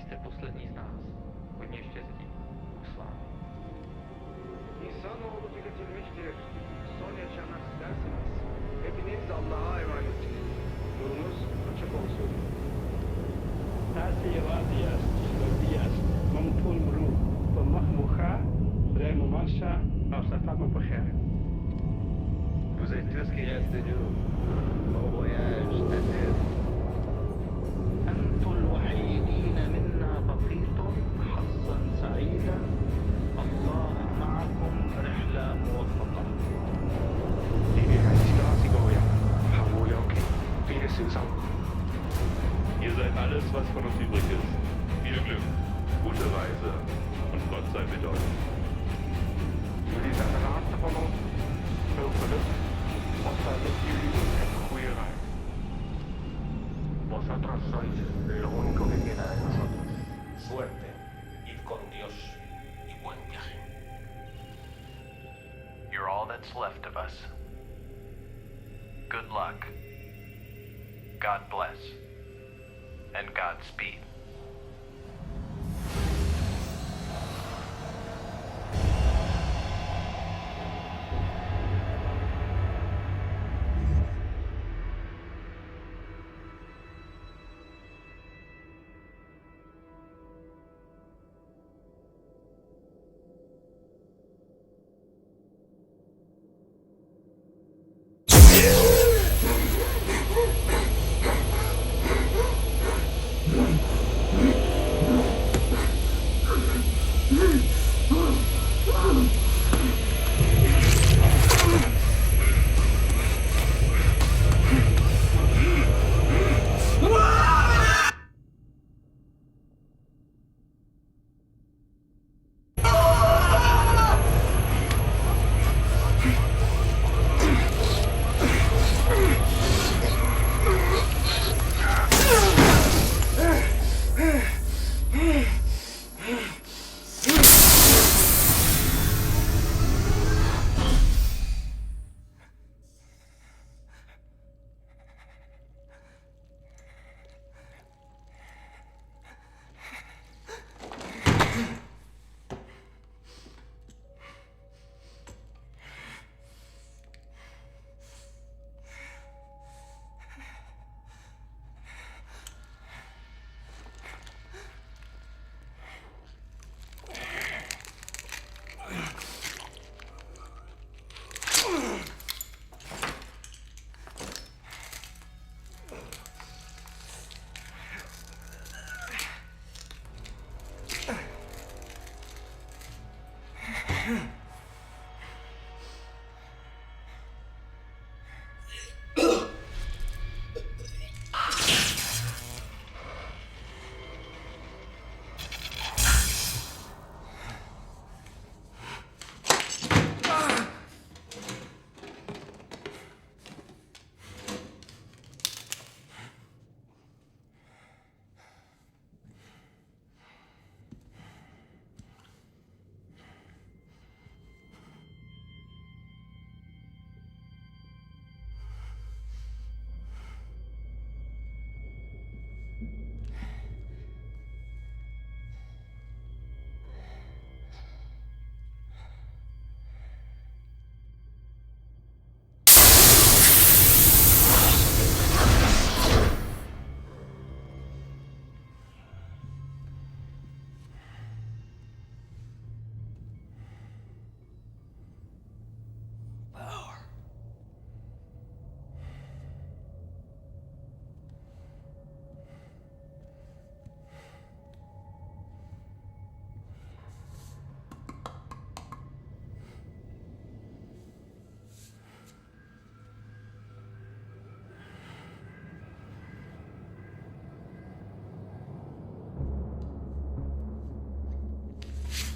jste poslední z nás. Hodně štěstí. Bůh s vámi. İnsanoğlu diriltilmiştir. Son yaşamak isterseniz hepiniz Allah'a emanetsiniz. Yolunuz açık olsun. Taasiiradias Dias Mampulmru Pemahmucha Remumasha Ausatama Pachere. Vous êtes tout ce qu'il reste de nous. Bon voyage, Tadez. أنتم الوحيدين منا بقيت حظا سعيدا الله معكم رحلة موفقة. Ihr seid alles, was von uns übrig ist. Viel Glück, gute Reise und Gott sei mit euch. Jullie zijn de laatste van ons. Veel geluk. Wat zijn met jullie en goede reis. Vosotros sois lo único que queda de nosotros. Suerte, id con Dios y buen viaje. You're all that's left of us. Good luck. God bless. And Godspeed.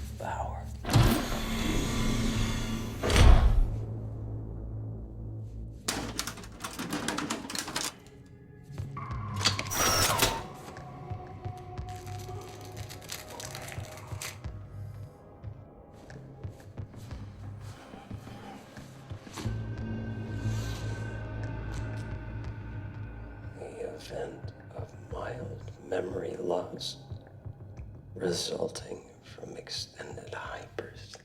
Power. The event of mild memory loss resulting from extended hypersleep.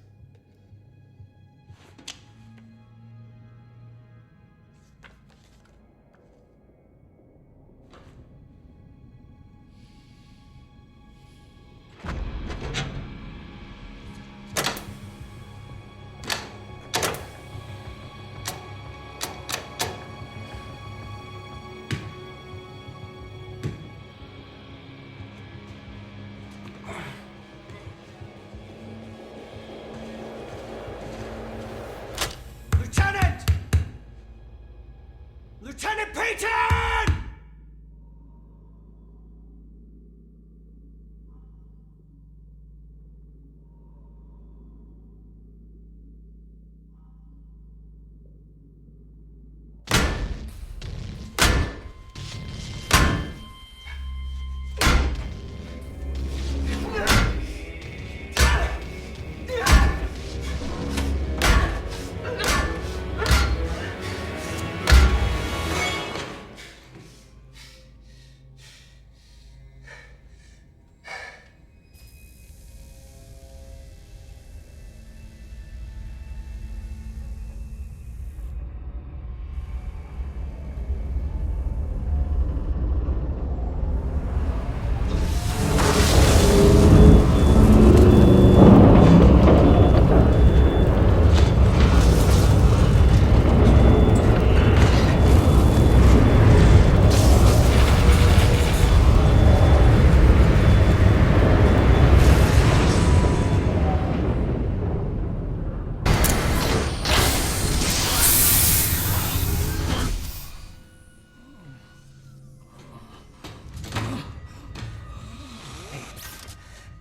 Lieutenant Payton!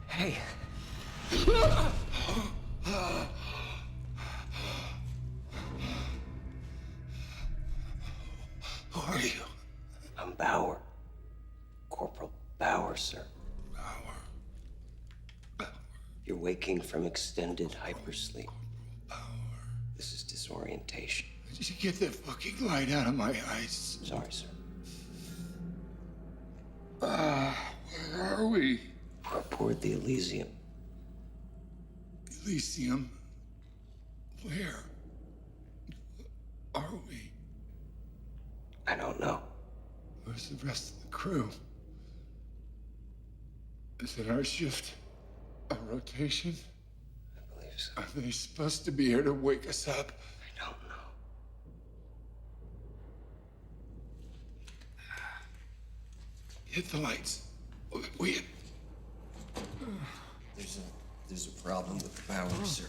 Hey. Who are you? I'm Bauer. Corporal Bauer, sir. Bauer. You're waking from extended hypersleep. This is disorientation. Did you get that fucking light out of my eyes? Sorry, sir. Where are we? We're aboard the Elysium. Elysium? Where are we? I don't know. Where's the rest of the crew? Is it our shift? A rotation? I believe so. Are they supposed to be here to wake us up? I don't know. Hit the lights. We There's a problem with the Bauer, sir.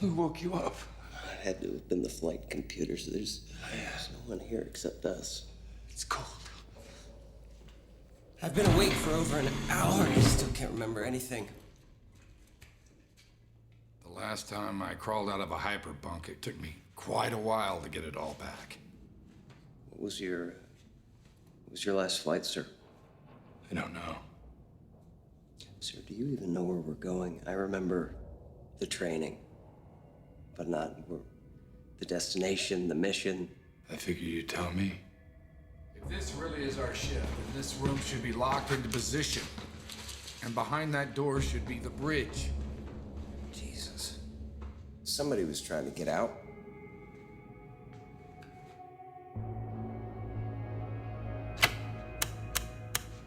Who woke you up? It had to have been the flight computers. There's no one here except us. It's cold. I've been awake for over an hour and I still can't remember anything. The last time I crawled out of a hyperbunk, it took me quite a while to get it all back. What was your last flight, sir? I don't know. Sir, do you even know where we're going? I remember the training, but not the destination, the mission. I figured you'd tell me. If this really is our ship, then this room should be locked into position. And behind that door should be the bridge. Jesus. Somebody was trying to get out.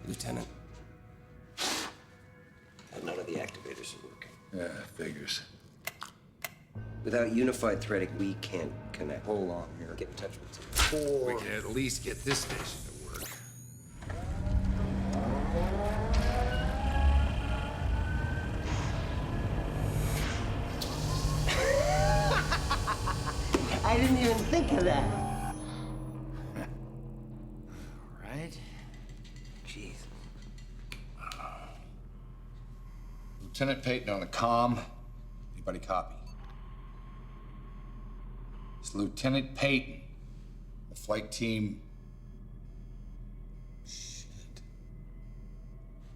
Lieutenant. None of the activators are working. Yeah, figures. Without unified threading, we can't connect. Hold on here. Get in touch with Team 4. We can at least get this station to work. I didn't even think of that. Right? Jeez. Lieutenant Payton on the comm. Anybody copy? It's Lieutenant Payton. The flight team. Shit.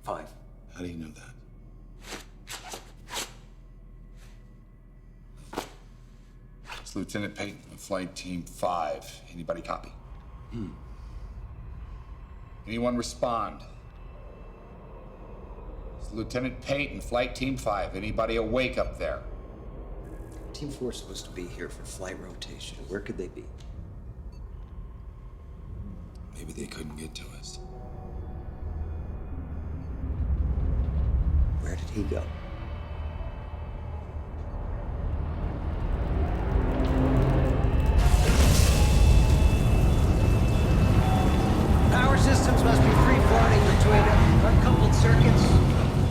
5. How do you know that? It's Lieutenant Payton of flight team 5. Anybody copy? Anyone respond? It's Lieutenant Payton, Flight Team 5. Anybody awake up there? Team 4 is supposed to be here for flight rotation. Where could they be? Maybe they couldn't get to us. Where did he go? Power systems must be free-floating between uncoupled circuits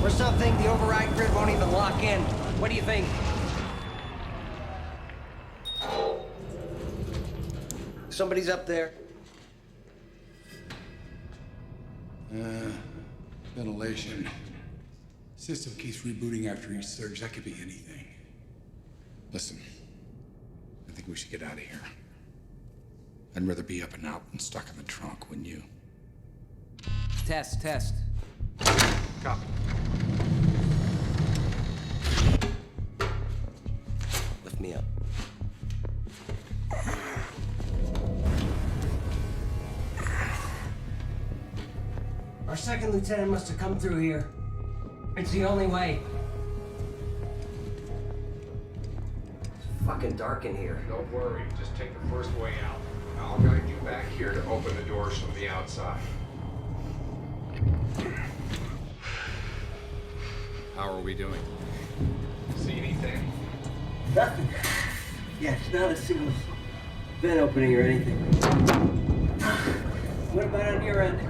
or something. The override grid won't even lock in. What do you think? Somebody's up there. Ventilation. System keeps rebooting after each surge. That could be anything. Listen, I think we should get out of here. I'd rather be up and out than stuck in the trunk, wouldn't you? Test. Copy. Lift me up. Our second lieutenant must have come through here. It's the only way. It's fucking dark in here. Don't worry, just take the first way out. I'll guide you back here to open the doors from the outside. How are we doing? See anything? Nothing. Yeah, it's not a single vent opening or anything. What about on your end?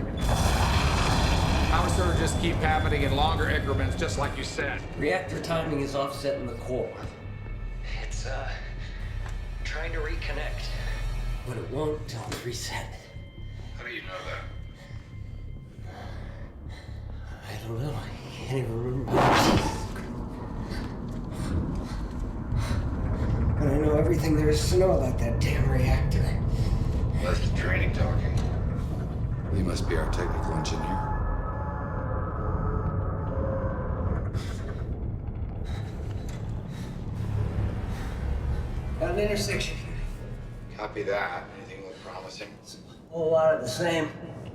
Power surges keep happening in longer increments, just like you said. Reactor timing is offset in the core. It's, trying to reconnect. But it won't until it's reset. How do you know that? I don't know. I can't even remember. But I know everything there is to know about that damn reactor. That's the training talking. He must be our technical engineer. Got an intersection. Copy that. Anything look promising? A whole lot of the same.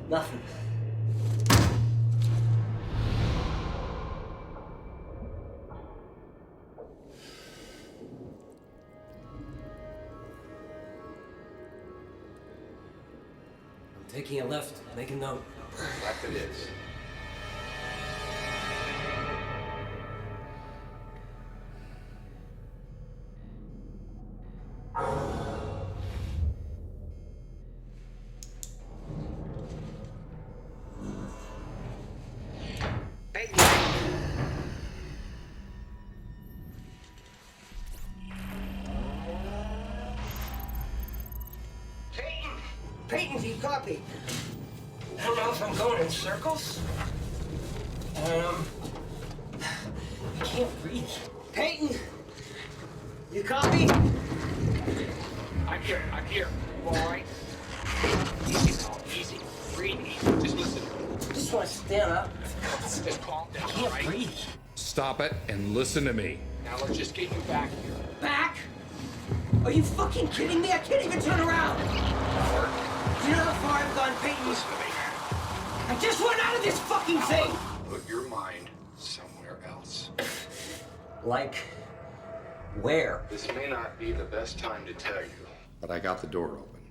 Nothing. I'm taking a left. Make a note. Left it is. Peyton, do you copy? I don't know if I'm going in circles. I can't breathe. Peyton! You copy? I'm here. You all right? Easy, Paul, easy. Breathe easy. Just listen. Just want to stand up. Just calm down, I all can't right? breathe. Stop it and listen to me. Now let's just get you back here. Back? Are you fucking kidding me? I can't even turn around. You know how far I've gone, Peyton? Listen to me. I just want out of this fucking thing! Put your mind somewhere else. Like, where? This may not be the best time to tell you. But I got the door open.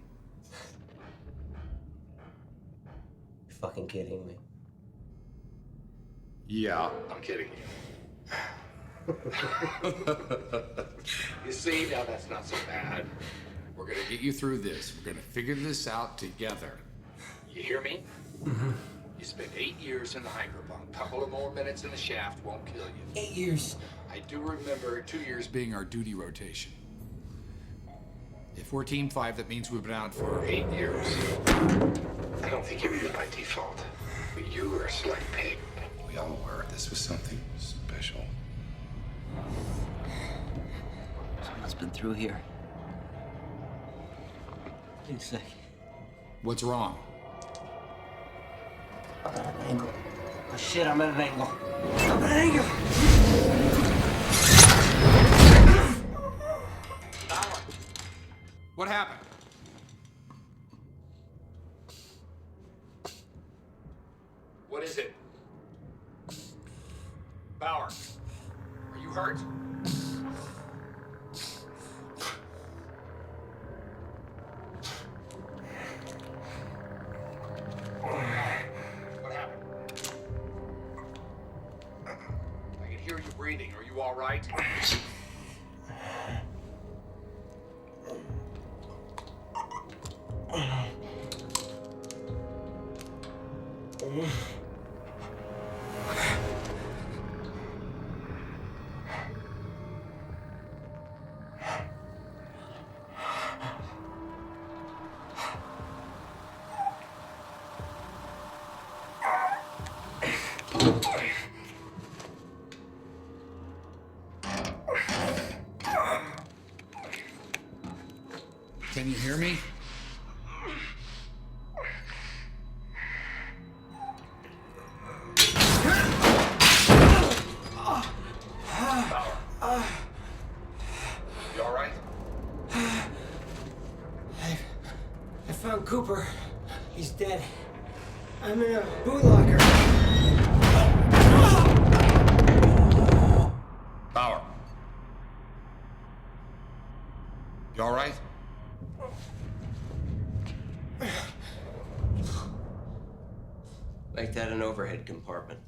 You're fucking kidding me. Yeah. I'm kidding you. You see, now that's not so bad. We're gonna get you through this. We're gonna figure this out together. You hear me? Mm-hmm. You spent 8 years in the hyperbunk. A couple of more minutes in the shaft won't kill you. 8 years. I do remember 2 years being Being our duty rotation. If we're Team 5, that means we've been out for 8 years. I don't think you were by default. But you were a select pig. We all were. This was something special. Someone's been through here. Wait a sec. What's wrong? I'm at an angle. Oh shit, I'm at an angle. I'm at an angle! What happened? is it? Bauer, are you hurt? What happened? I can hear you breathing. Are you all right? Can you hear me? You all right? I found Cooper. He's dead. I'm in a boot locker. Bauer. You all right? Make that an overhead compartment.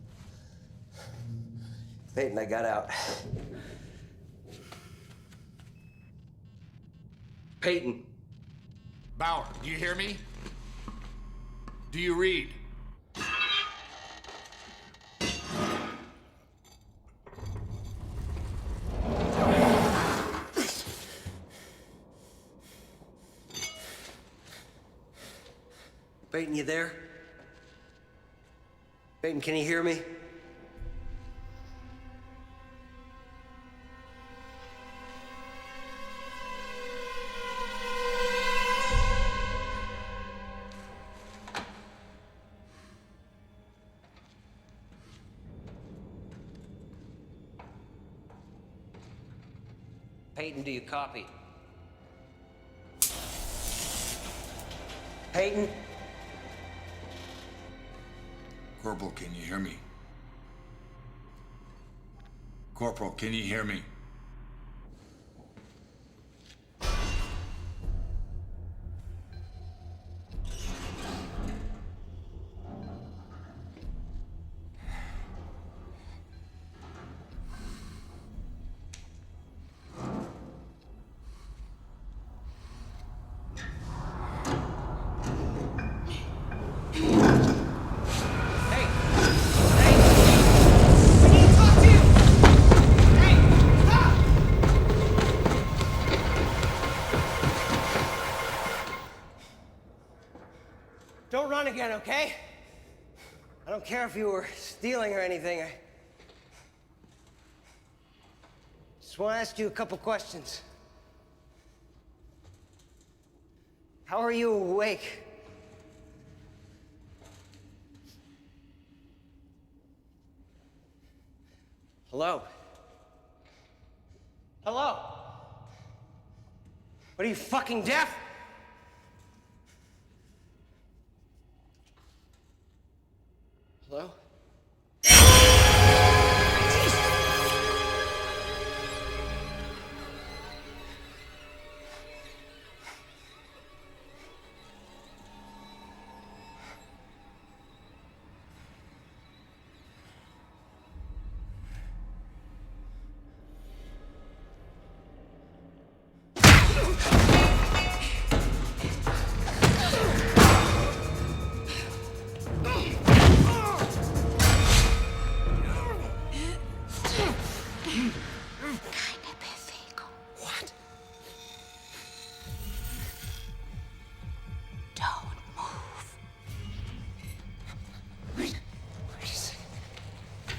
Peyton, I got out. Peyton. Bauer, do you hear me? Do you read? Peyton, you there? Peyton, can you hear me? Peyton, do you copy? Peyton? Corporal, can you hear me? Corporal, can you hear me? Don't run again, okay? I don't care if you were stealing or anything. I just want to ask you a couple questions. How are you awake? Hello? Hello? What are you, fucking deaf? Hello? What? Don't move. Wait a second.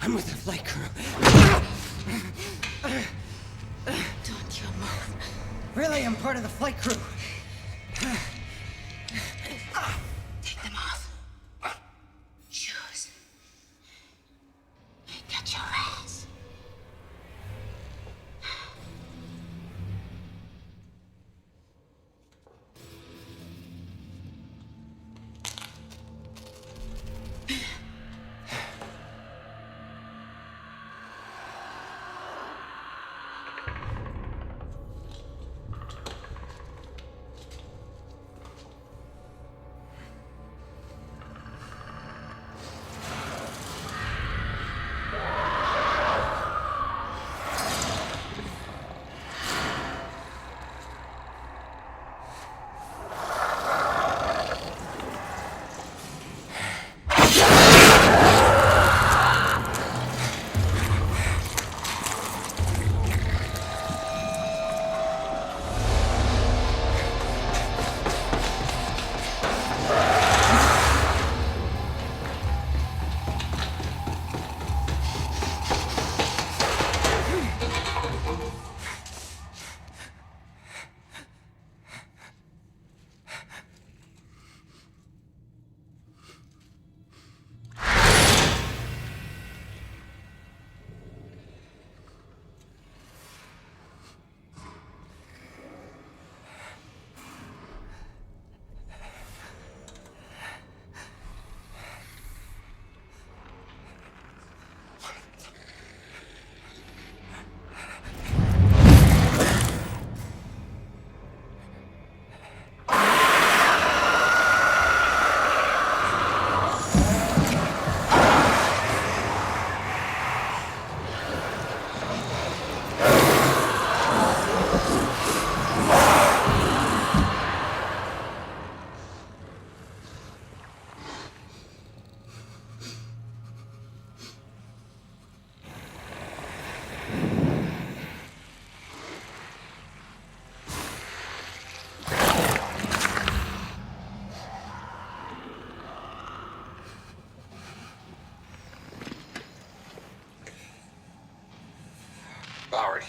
I'm with the flight crew. Don't you move. Really, I'm part of the flight crew. Take them off. Shoes. Get your ass.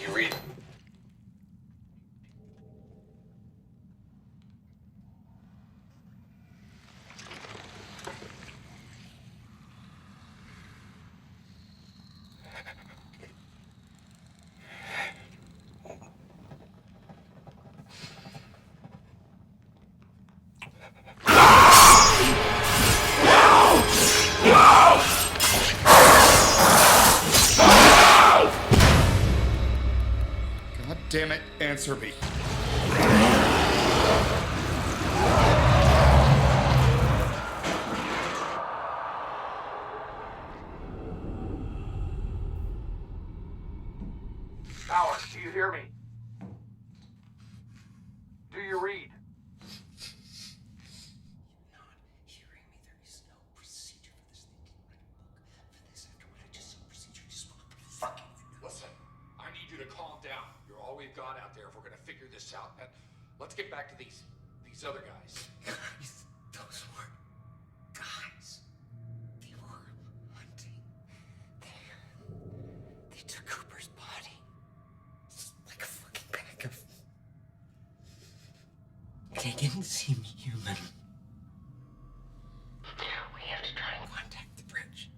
You read. Damn it, answer me. Alice, do you hear me? Do you read? Listen, I need you to calm down. You're all we've got out there if we're gonna figure this out. And let's get back to these other guys. Guys, those weren't guys. They were hunting. They took Cooper's body. It's like a fucking pack of... They didn't seem human. We have to try and contact the bridge.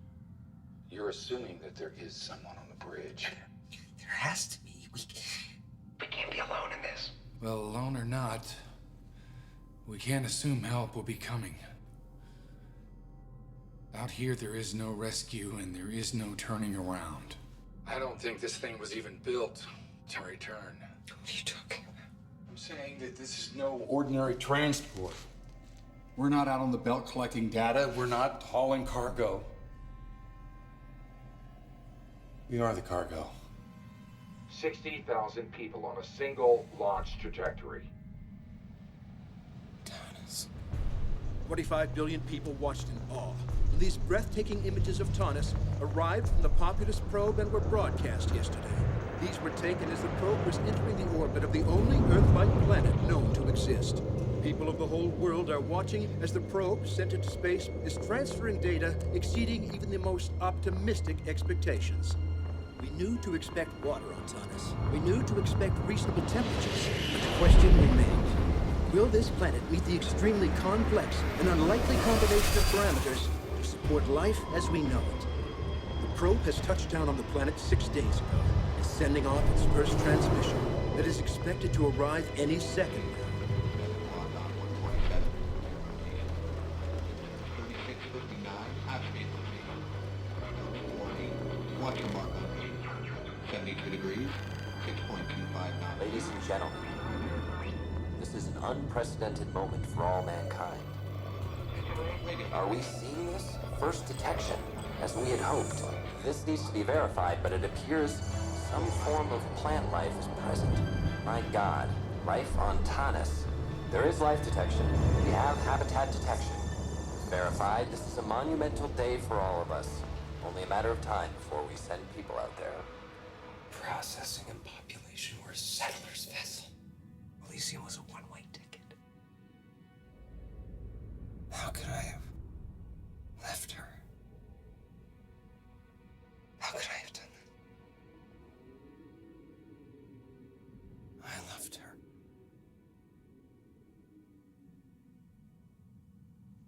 You're assuming that there is someone on the bridge. There has to be. We can't be alone in this. Well, alone or not, we can't assume help will be coming. Out here, there is no rescue and there is no turning around. I don't think this thing was even built to return. What are you talking about? I'm saying that this is no ordinary transport. We're not out on the belt collecting data. We're not hauling cargo. We are the cargo. 60,000 people on a single launch trajectory. 25 billion people watched in awe. These breathtaking images of Taunus arrived from the Populus probe and were broadcast yesterday. These were taken as the probe was entering the orbit of the only Earth-like planet known to exist. People of the whole world are watching as the probe, sent into space, is transferring data exceeding even the most optimistic expectations. We knew to expect water on Taunus. We knew to expect reasonable temperatures. But the question remained. Will this planet meet the extremely complex and unlikely combination of parameters to support life as we know it? The probe has touched down on the planet 6 days ago and is sending off its first transmission that is expected to arrive any second now. Ladies and gentlemen, this is an unprecedented moment for all mankind. Are we seeing this? First detection, as we had hoped. This needs to be verified, but it appears some form of plant life is present. My God, life on Taunus. There is life detection. We have habitat detection. Verified, this is a monumental day for all of us. Only a matter of time before we send people out there. Processing and population were a settler's vessel. Elysium was a one-way ticket. How could I have left her? How could I have done that? I loved her.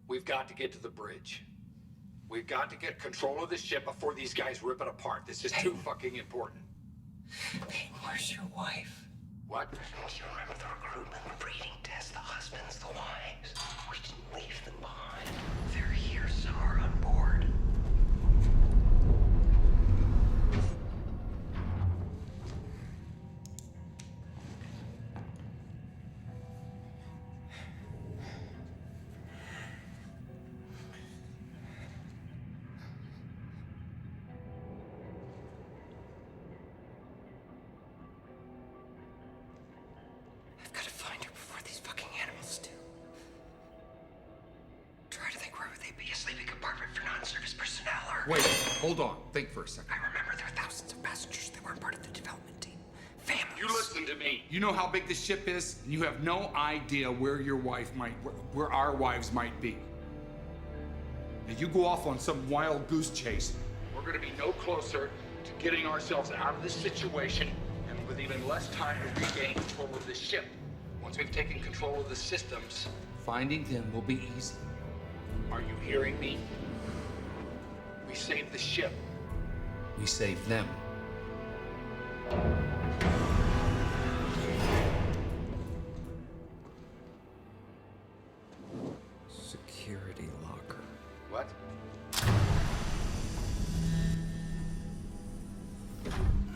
We've got to get to the bridge. We've got to get control of the ship before these guys rip it apart. This is too fucking important. Peyton, where's your wife? What? Do you remember the recruitment, the breeding test, the husbands, the wives? We didn't leave them behind. They're here somewhere on board. I've got to find her before these fucking animals do. Try to think where would they be? A sleeping compartment for non-service personnel or... Wait, hold on. Think for a second. I remember there were thousands of passengers that weren't part of the development team. Families. You listen to me. You know how big this ship is, and you have no idea where your wife might, where our wives might be. If you go off on some wild goose chase, we're gonna be no closer to getting ourselves out of this situation and with even less time to regain control of this ship. Once we've taken control of the systems, finding them will be easy. Are you hearing me? We save the ship. We save them. Security locker. What?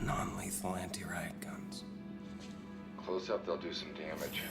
Non-lethal anti-riot guns. Close up, they'll do some damage.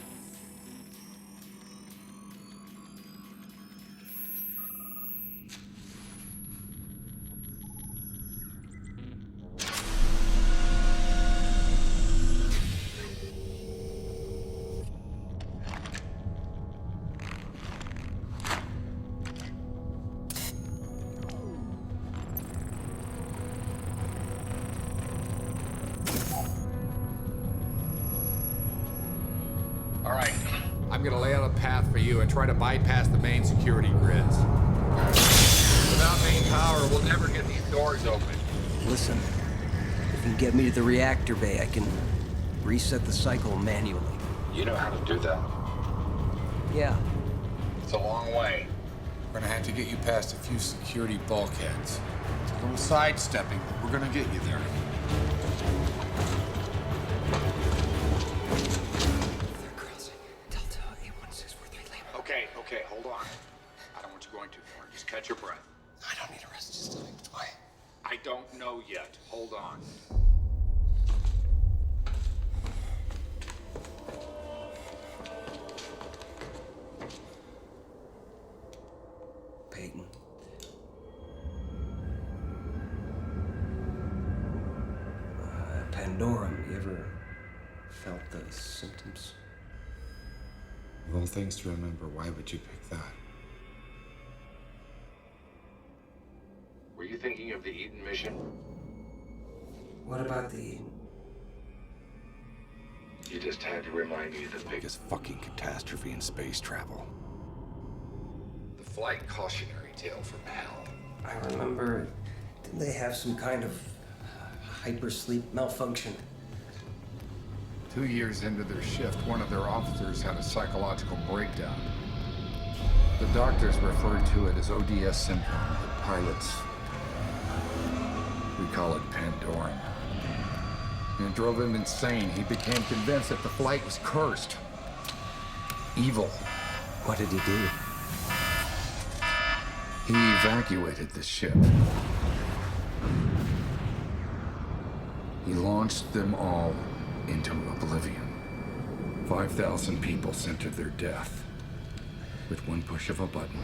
All right, I'm gonna lay out a path for you and try to bypass the main security grids. Without main power, we'll never get these doors open. Listen, if you get me to the reactor bay, I can reset the cycle manually. You know how to do that? Yeah. It's a long way. We're gonna have to get you past a few security bulkheads. It's a little sidestepping, but we're gonna get you there. Okay, hold on. I don't want you going too far. Just catch your breath. I don't need a rest, just tell me which way. I don't know yet. Hold on. Peyton. Pandorum, you ever felt those symptoms? Of all things to remember, why would you pick that? Were you thinking of the Eden mission? What about the Eden? You just had to remind me of the biggest fucking catastrophe in space travel. The flight cautionary tale from hell. I remember, didn't they have some kind of hypersleep malfunction? 2 years into their shift, one of their officers had a psychological breakdown. The doctors referred to it as ODS syndrome. The pilots, we call it Pandorum. And it drove him insane. He became convinced that the flight was cursed. Evil. What did he do? He evacuated the ship. He launched them all into oblivion. 5,000 people sent to their death with one push of a button.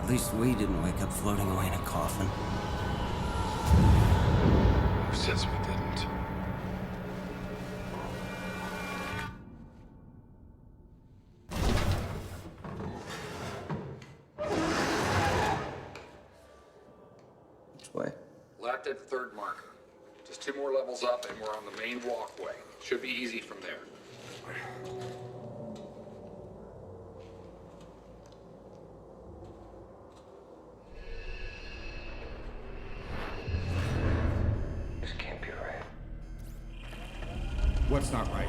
At least we didn't wake up floating away in a coffin. Who says we didn't? Which way? Left at the third marker. Just 2 more levels up and we're on the main walkway. Should be easy from there. This can't be right. What's not right?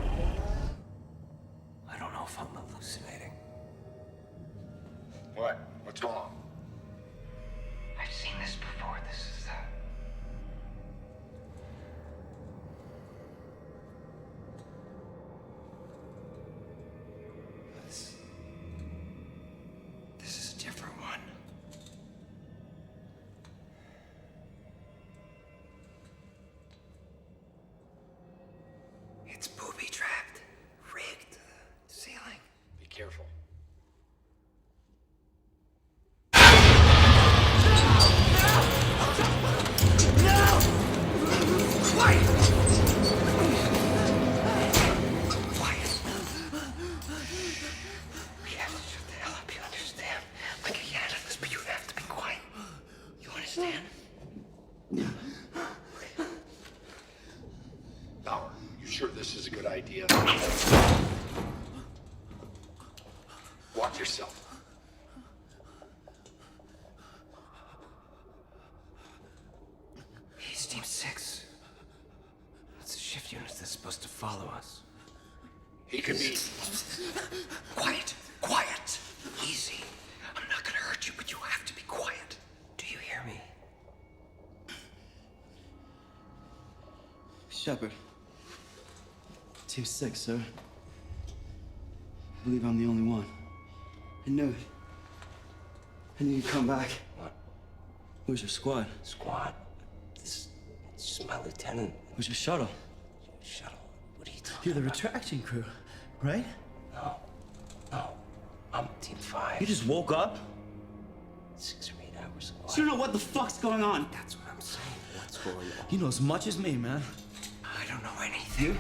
I don't know if I'm hallucinating. What? What's wrong? I've seen this before. This is that. This is a different one. It's booby-trapped, rigged to the ceiling. Be careful. We have to shut the hell up, you understand? Like a cat of this, but you have to be quiet. You understand? Bauer, you sure this is a good idea? Watch yourself. He's Team 6. Shepard. Team 6, sir. I believe I'm the only one. I knew it. I knew you'd come back. What? Where's your squad? Squad? It's just my lieutenant. Where's your shuttle? Shuttle? What are you talking You're the about? retraction crew, right? No. I'm Team 5. You just woke up? 6 or 8 hours ago. So you don't know what the fuck's going on? That's what I'm saying. What's going on? You know as much as me, man. I don't know anything.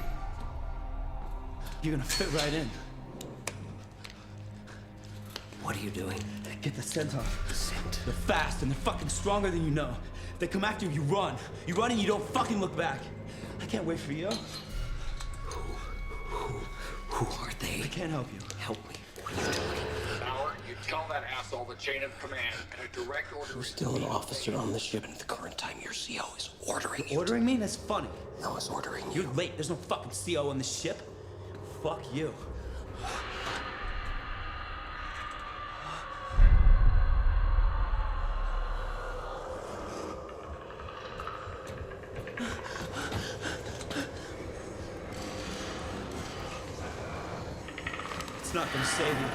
You're gonna fit right in. What are you doing? Get the scent off. The scent? They're fast and they're fucking stronger than you know. If they come after you, you run. You run and you don't fucking look back. I can't wait for you. Who are they? I can't help you. Help me. What are you doing? Bauer, you tell that asshole the chain of command and a direct order. You're still an officer on the ship, and at the current time, your CO is ordering you. Ordering me? That's funny. No, it's ordering you. You're late. There's no fucking CO on the ship. Fuck you. It's not gonna save you.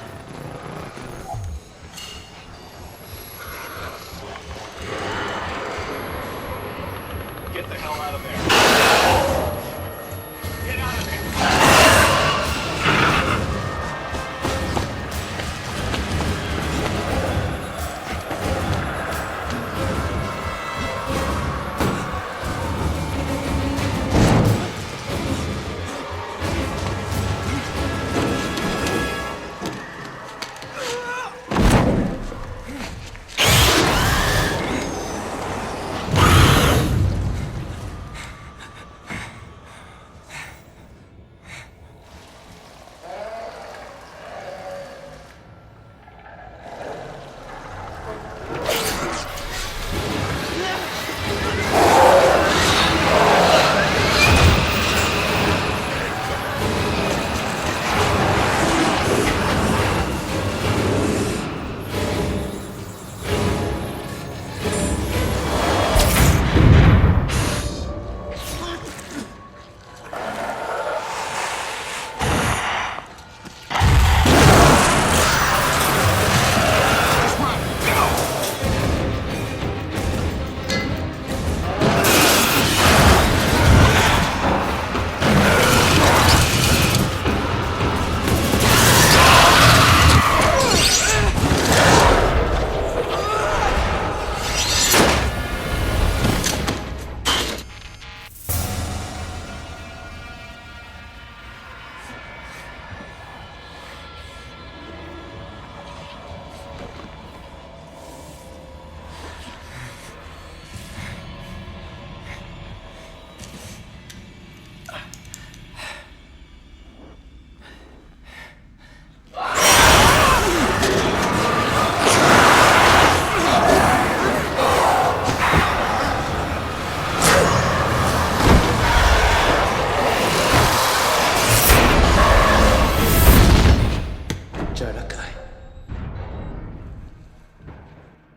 Get the hell out of there. Get out of there.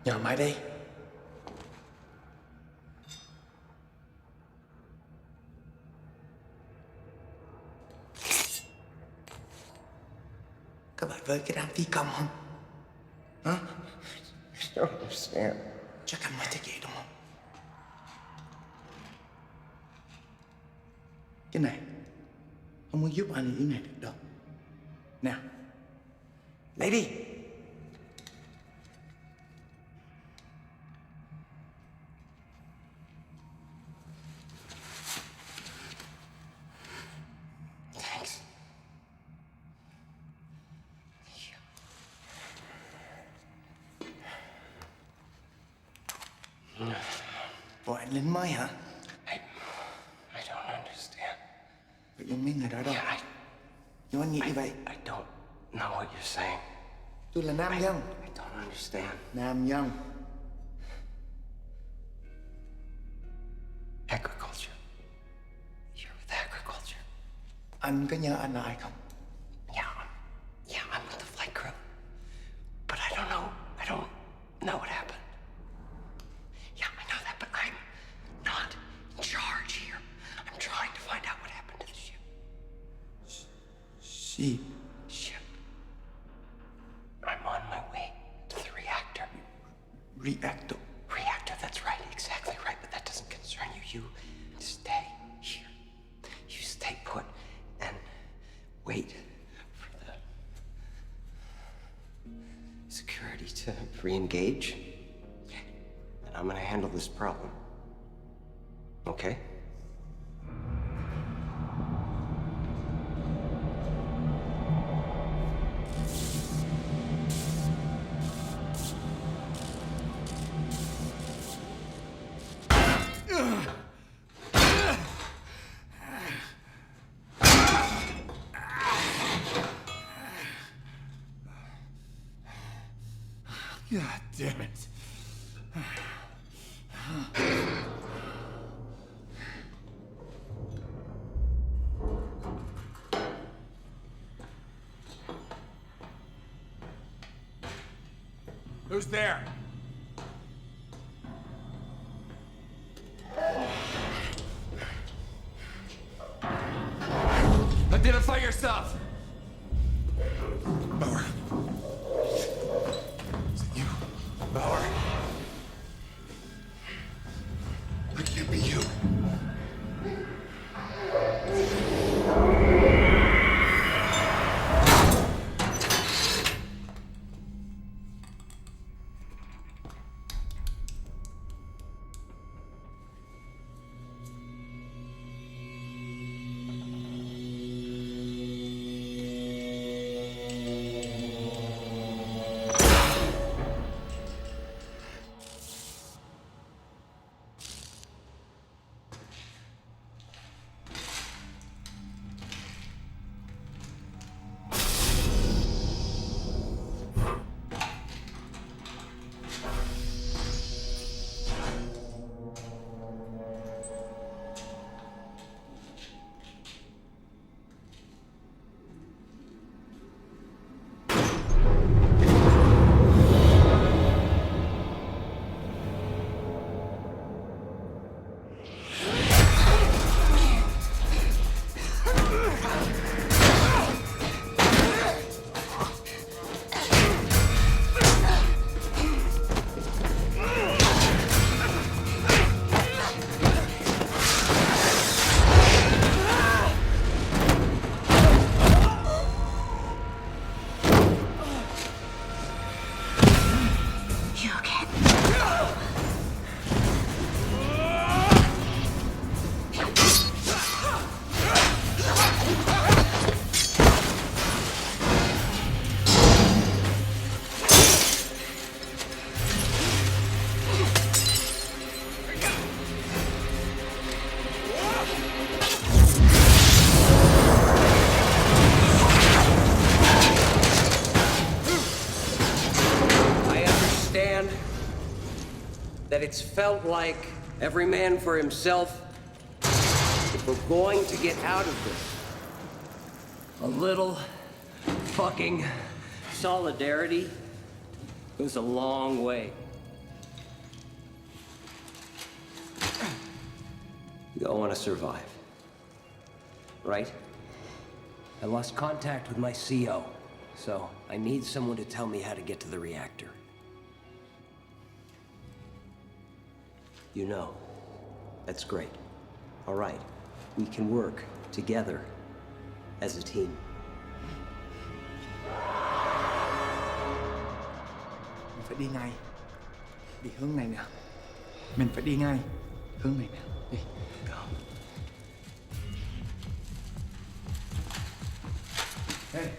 Nhờ mày đi. Các bạn với cái đám phi công không? Hả? I don't understand. Chắc anh mới thích vậy đúng không? Cái này không muốn giúp anh những này được đâu. Nào, lấy đi. Thanks. Bộ anh lính mới hả? I don't understand. Vậy không biết người đó đâu. Yeah, nhưng anh nghĩ như vậy. I don't know what you're saying. Tôi là nam nhân. I don't understand. Nam nhân. Agriculture. You're with agriculture. Anh có nhớ anh là ai không? Yeah, I'm with the flight crew. But I don't know what happened. Yeah, I know that, but I'm not in charge here. I'm trying to Reactor. Reactor, that's right, exactly right, but that doesn't concern you. You stay here. You stay put and wait for the security to re-engage. And I'm gonna handle this problem. Okay? God damn it. Who's there? Identify yourself! Bauer. Is it you? Bauer. It can't be you. That it's felt like every man for himself. If we're going to get out of this, a little fucking solidarity goes a long way. We all want to survive, right? I lost contact with my CO, so I need someone to tell me how to get to the reactor. You know. That's great. All right. We can work together as a team. Mình phải đi ngay. Đi hướng này nào. Mình phải đi ngay. Hướng này nào. Đi. Go. Ê,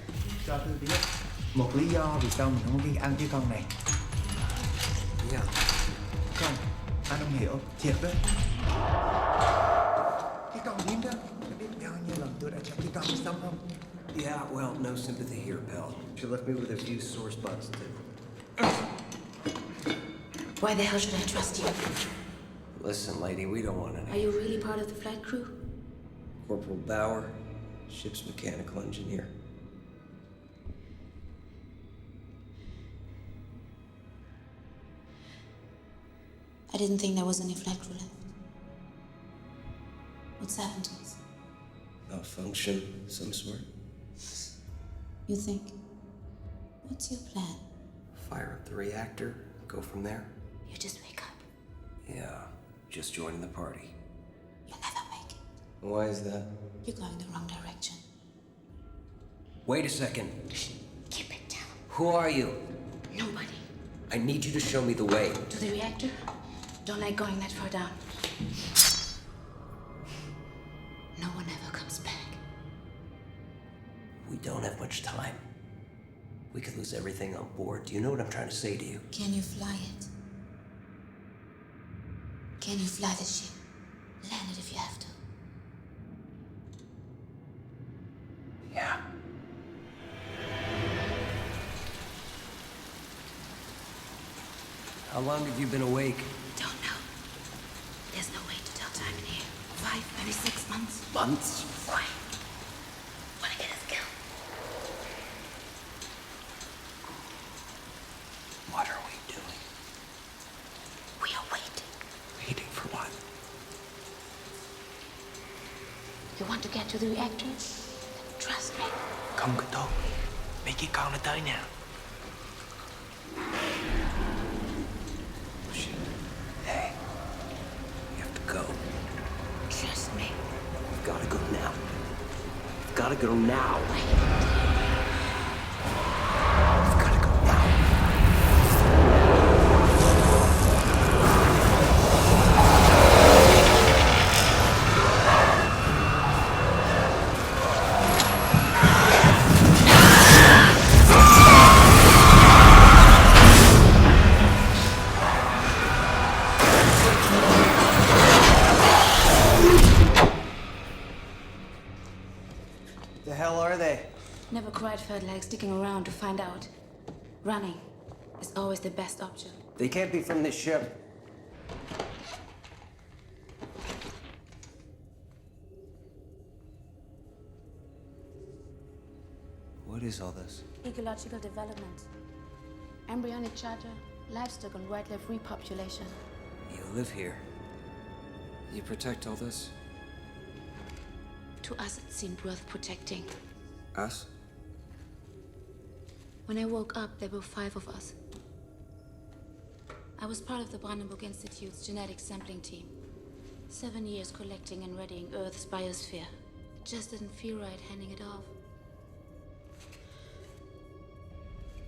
cho tôi biết một lý do vì sao mình không đi ăn cái con này. Yeah. Không, anh không hiểu. Thiệt đấy. Cái con hiếm đó. Anh biết bao nhiêu lần tôi đã chọc cái con sống không? Yeah, well, no sympathy here, pal. She left me with a few sore spots to... Why the hell should I trust you? Listen, lady, we don't want any... Are you really part of the flight crew? Corporal Bauer, ship's mechanical engineer. I didn't think there was any flight crew left. What's happened to us? Malfunction of some sort. You think? What's your plan? Fire up the reactor, go from there. You just wake up. Yeah, just joining the party. You'll never make it. Why is that? You're going the wrong direction. Wait a second. Keep it down. Who are you? Nobody. I need you to show me the way. To the reactor? Don't like going that far down. No one ever comes back. We don't have much time. We could lose everything on board. Do you know what I'm trying to say to you? Can you fly it? Can you fly the ship? Land it if you have to. Yeah. How long have you been awake? Don't know. There's no way to tell time in here. 5, maybe 6 months. Months? Why? Wanna get us killed? What are we doing? We are waiting. Waiting for what? You want to get to the reactor? Then trust me. Không có tốt. Mấy cái con nó tới nào. Hey, we have to go. Trust me. We've gotta go now. We've gotta go now. We've gotta go now. The hell are they? Never quite felt like sticking around to find out. Running is always the best option. They can't be from this ship. What is all this? Ecological development. Embryonic charter, livestock and wildlife repopulation. You live here. You protect all this? To us, it seemed worth protecting. Us? When I woke up, there were 5 of us. I was part of the Brandenburg Institute's genetic sampling team. 7 years collecting and readying Earth's biosphere. It just didn't feel right handing it off.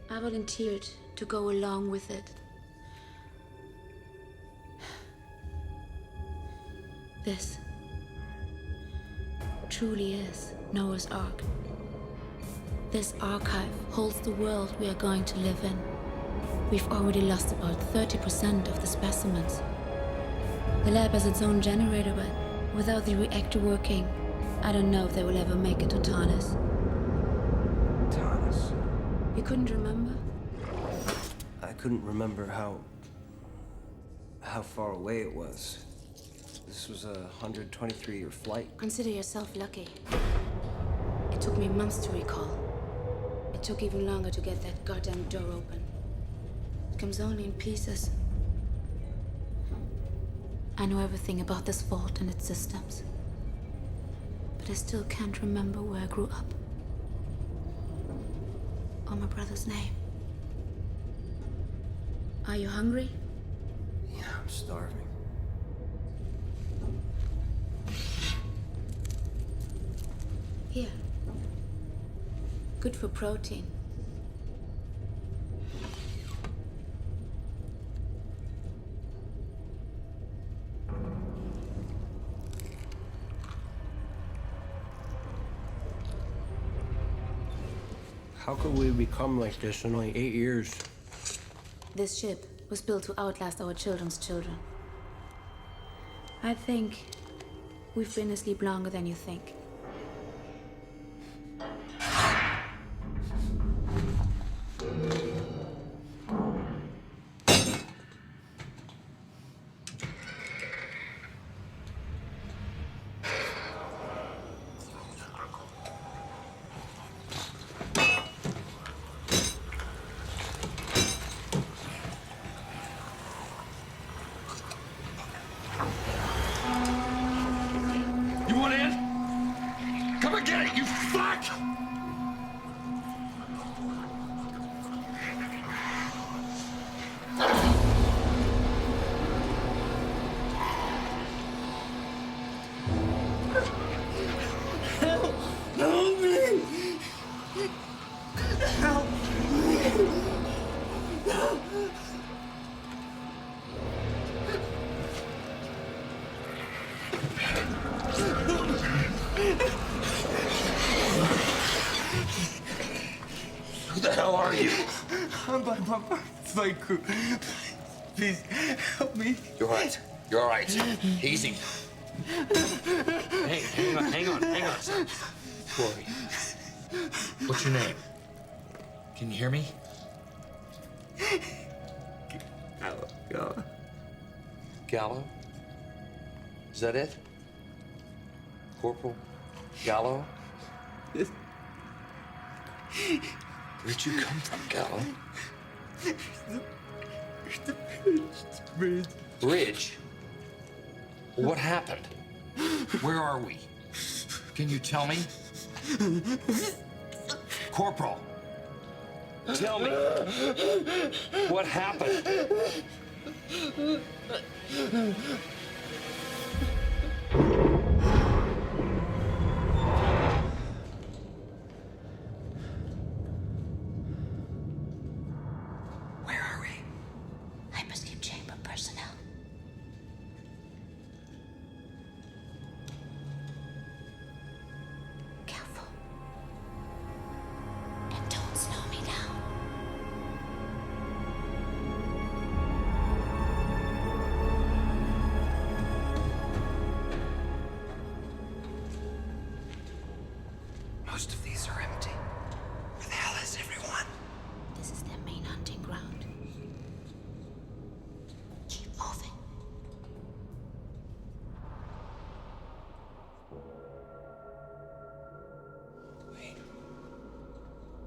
I volunteered to go along with it. This truly is Noah's Ark. This archive holds the world we are going to live in. We've already lost about 30% of the specimens. The lab has its own generator, but without the reactor working, I don't know if they will ever make it to Tarnis. Tarnis? You couldn't remember? I couldn't remember how far away it was. This was a 123-year flight. Consider yourself lucky. It took me months to recall. It took even longer to get that goddamn door open. It comes only in pieces. I know everything about this vault and its systems. But I still can't remember where I grew up. Or my brother's name. Are you hungry? Yeah, I'm starving. Here. Good for protein. How could we become like this in only 8 years? This ship was built to outlast our children's children. I think we've been asleep longer than you think. You want in? but flight crew. Please, help me. You're all right. You're all right. Easy. Hey, hang on, son. Corey, what's your name? Can you hear me? Gallo. Gallo? Is that it? Corporal Gallo? Where'd you come from, Gallo? The bridge. Bridge? What happened? Where are we? Can you tell me? Corporal, tell me. What happened? Where are we? Hyperscape chamber personnel. Careful. And don't slow me down. Most of these are empty. Where the hell is everyone? This is their main hunting ground. Keep moving. Wait.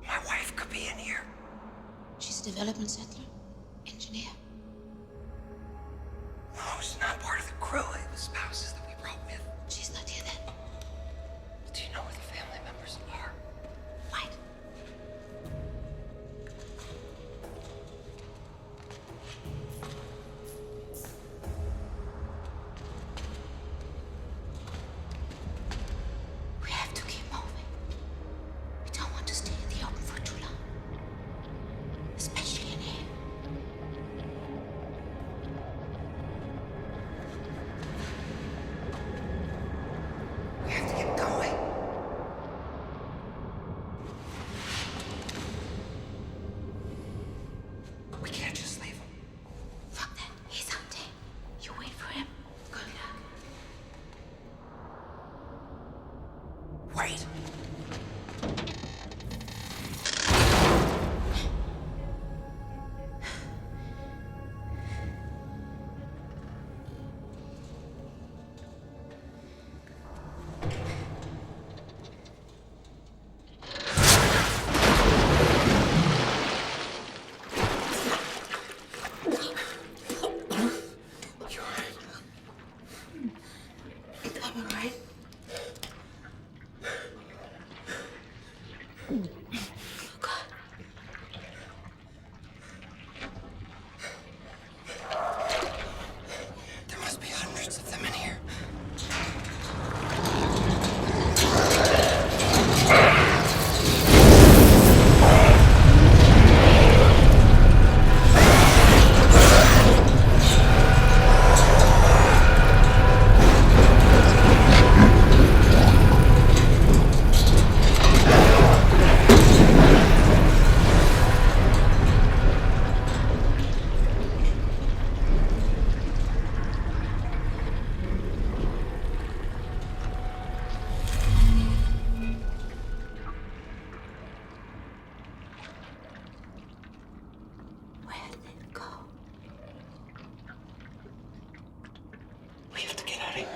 My wife could be in here. She's a development settler. Engineer. No, she's not part of the crew. It was spouses that we brought with. She's not here then. Do you know where the family members are? Wait. We have to keep moving. We don't want to stay in the open for too long. Especially in here. We have to get going. We can't just leave him. Fuck that. He's hunting. You wait for him. Good luck. Wait. I'm alright. God. There must be hundreds of them in here. Where did it go? We have to get out of here.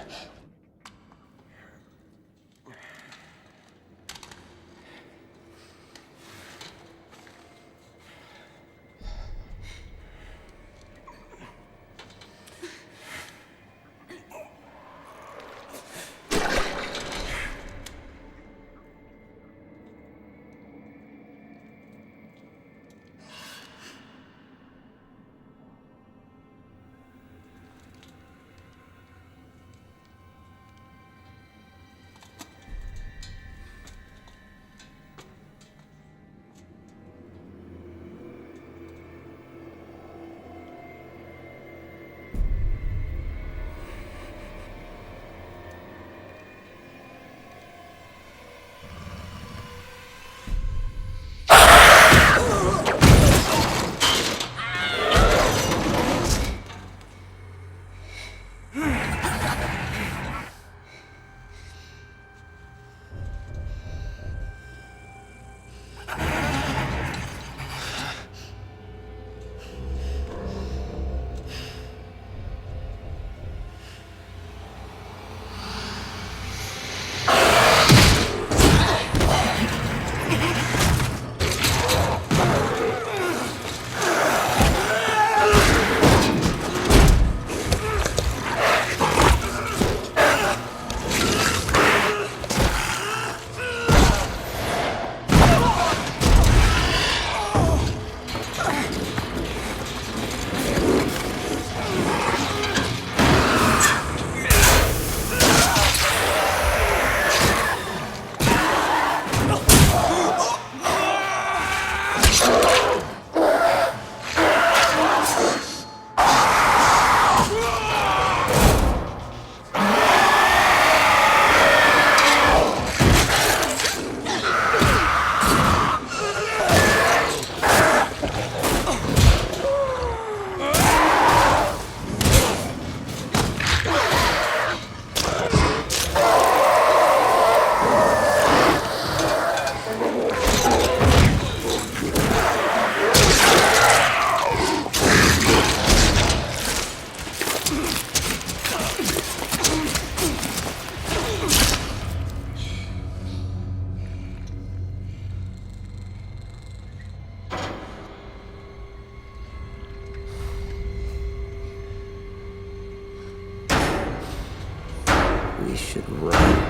We should run.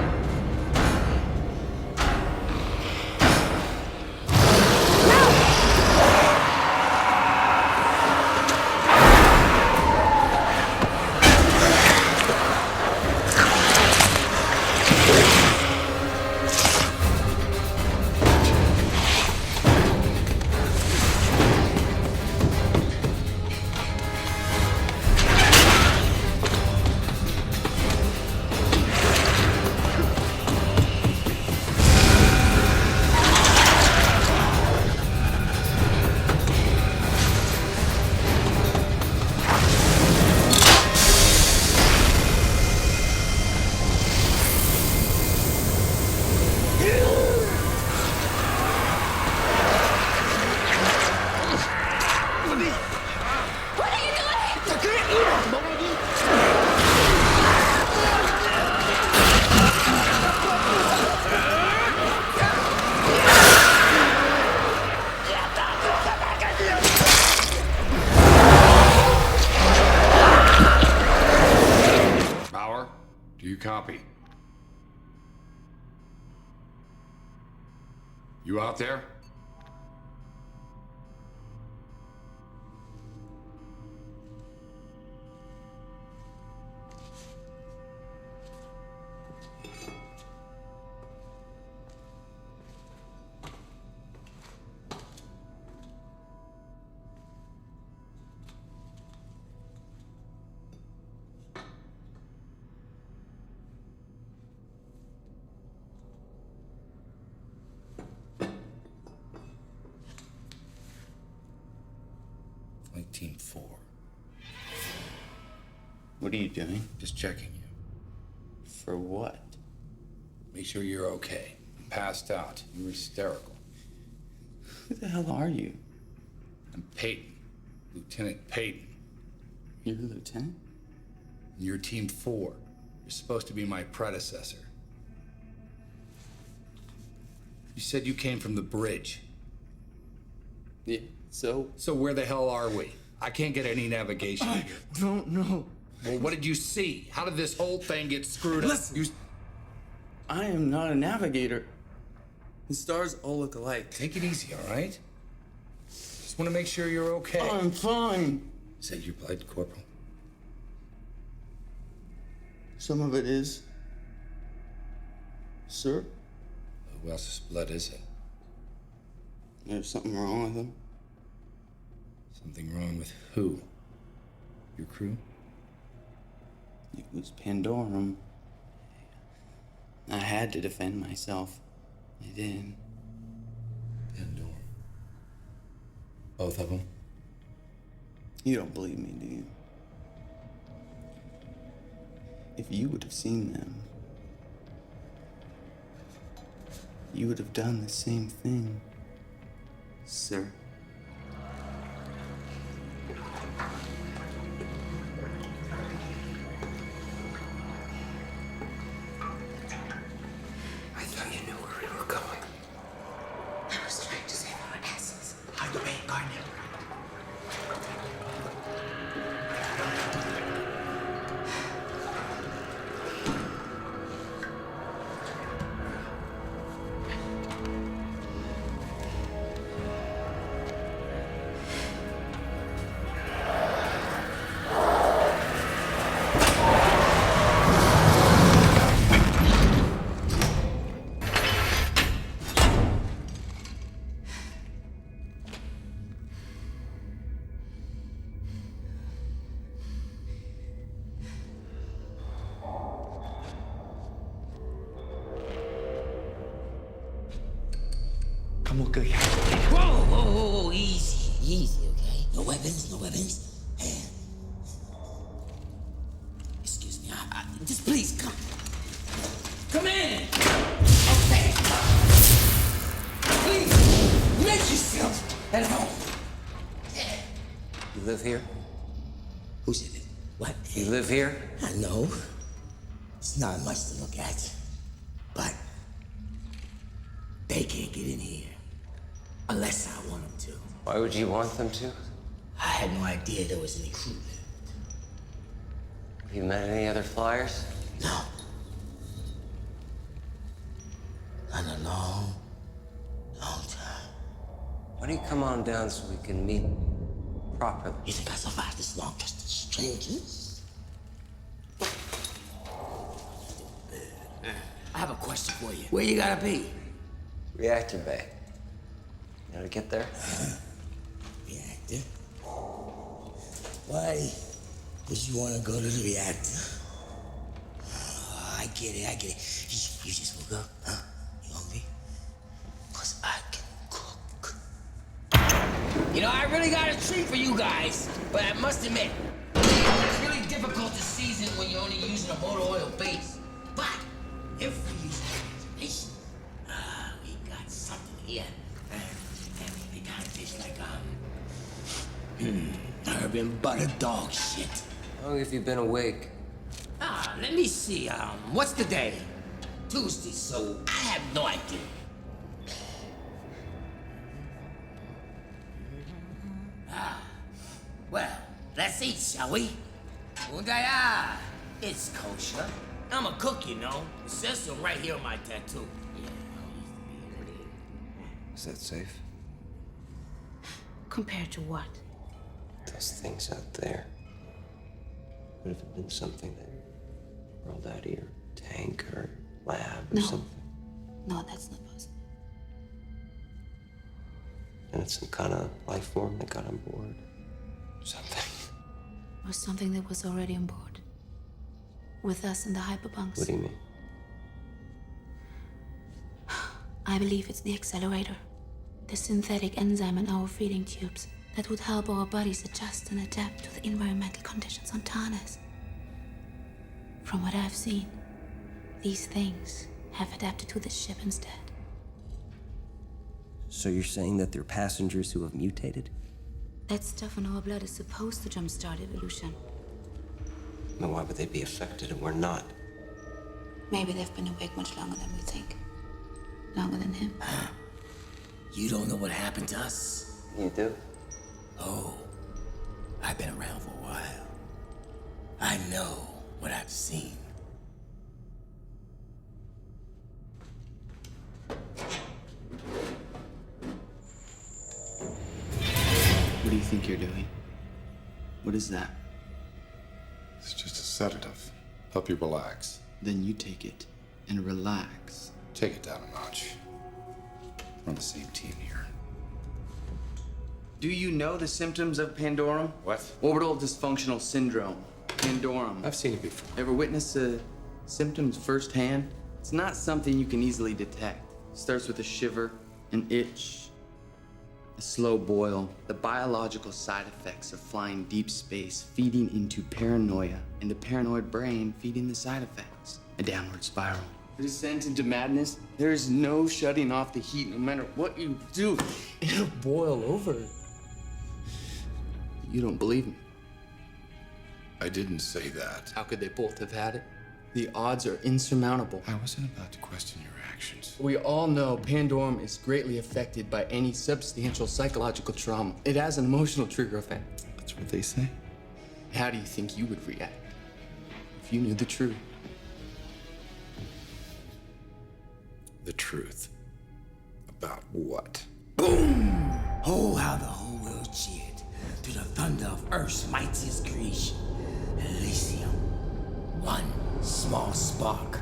Do you copy? You out there? Team 4. What are you doing? Just checking you. For what? Make sure you're okay. You passed out. You were hysterical. Who the hell are you? I'm Peyton. Lieutenant Peyton. You're a lieutenant? You're Team 4. You're supposed to be my predecessor. You said you came from the bridge. Yeah, so? So where the hell are we? I can't get any navigation I here. don't know. Well, what did you see? How did this whole thing get screwed up? Listen, I am not a navigator. The stars all look alike. Take it easy, all right? Just want to make sure you're okay. I'm fine. Said your blood, Corporal. Some of it is. Sir? Who else's blood is it? There's something wrong with him. Something wrong with who? Your crew? It was Pandorum. I had to defend myself. I did. Pandorum. Both of them? You don't believe me, do you? If you would have seen them, you would have done the same thing, sir. I thought you knew where we were going. I was trying to save our asses. Hide away, Garnet. Whoa, easy, okay? No weapons. Excuse me, just please come in. Okay. Please, make yourself at home. You live here? Who said it? What? You live here? I know. It's not much to look at, but they can't get in here unless I want them to. Why would you want them to? I had no idea there was any crew left. You met any other flyers? No. And a long, long time. Why don't you come on down so we can meet properly? You think I survived this long just as strangers? I have a question for you. Where you gotta be? Reactor bay. You know to get there? Reactor? Why would you want to go to the reactor? Oh, I get it. You just woke up, huh? You hungry? Because I can cook. You know, I really got a treat for you guys, but I must admit, it's really difficult to season when you're only using a motor oil base. But if we use imagination, we got something here. And they kind of taste like, herb and butter dog shit. How long have you been awake? Let me see, what's the day? Tuesday, so I have no idea. Well, let's eat, shall we? Undaya, it's kosher. I'm a cook, you know. It says so right here on my tattoo. Is that safe? Compared to what? Those things out there. Would have it been something that rolled out of your tank or lab or something? No, that's not possible. And it's some kind of life form that got on board. Something. Or something that was already on board. With us in the hyperbunks. What do you mean? I believe it's the accelerator. The synthetic enzyme in our feeding tubes that would help our bodies adjust and adapt to the environmental conditions on Tarnas. From what I've seen, these things have adapted to this ship instead. So you're saying that they're passengers who have mutated? That stuff in our blood is supposed to jumpstart evolution. Then why would they be affected and we're not? Maybe they've been awake much longer than we think. Longer than him. You don't know what happened to us? You do? Oh, I've been around for a while. I know what I've seen. What do you think you're doing? What is that? It's just a sedative. Help you relax. Then you take it and relax. Take it down a notch. We're on the same team here. Do you know the symptoms of Pandorum? What? Orbital dysfunctional syndrome. Pandorum. I've seen it before. Ever witness the symptoms firsthand? It's not something you can easily detect. It starts with a shiver, an itch, a slow boil. The biological side effects of flying deep space feeding into paranoia, and the paranoid brain feeding the side effects. A downward spiral. The descent into madness. There is no shutting off the heat. No matter what you do, it'll boil over. You don't believe me? I didn't say that. How could they both have had it? The odds are insurmountable. I wasn't about to question your actions. We all know Pandorum is greatly affected by any substantial psychological trauma. It has an emotional trigger effect. That's what they say? How do you think you would react if you knew the truth? The truth. About what? Boom! Oh, how the whole world cheered to the thunder of Earth's mightiest creation, Elysium. One small spark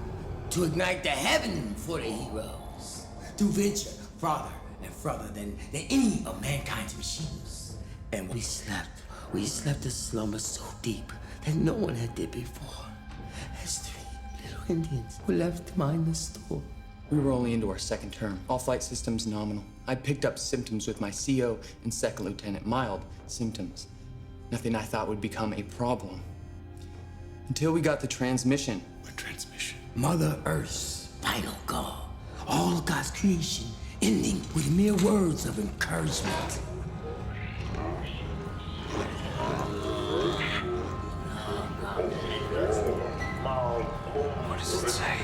to ignite the heaven for the heroes, to venture farther and further than any of mankind's machines. And we slept a slumber so deep that no one had did before, as 3 little Indians were left to mind the store. We were only into our second term. All flight systems nominal. I picked up symptoms with my CO and second lieutenant, mild symptoms. Nothing I thought would become a problem. Until we got the transmission. What transmission? Mother Earth's final call. All of God's creation ending with mere words of encouragement. What does it say?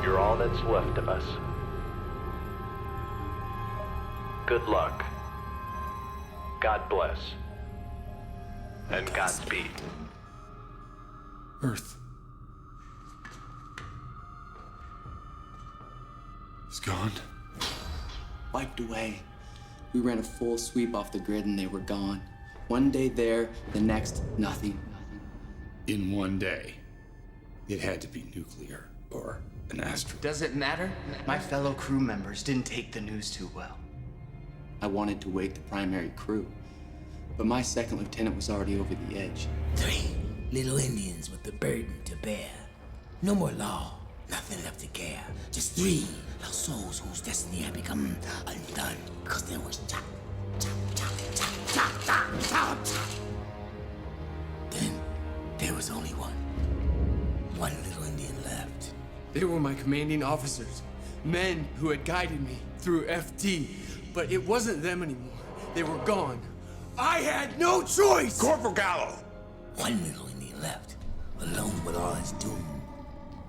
You're all that's left of us. Good luck. God bless. And Godspeed. Earth. It's gone. Wiped away. We ran a full sweep off the grid and they were gone. One day there, the next, nothing. In one day. It had to be nuclear or an asteroid. Does it matter? My fellow crew members didn't take the news too well. I wanted to wake the primary crew, but my second lieutenant was already over the edge. 3 little Indians with the burden to bear. No more law, nothing left to care. Just 3 lost souls whose destiny had become undone because there was chop, chop, chop, chop, chop, chop, chop, chop. Then there was only one little Indian left. They were my commanding officers, men who had guided me through FT, but it wasn't them anymore. They were gone. I had no choice! Corporal Gallo! One little Indian left, alone with all his doom.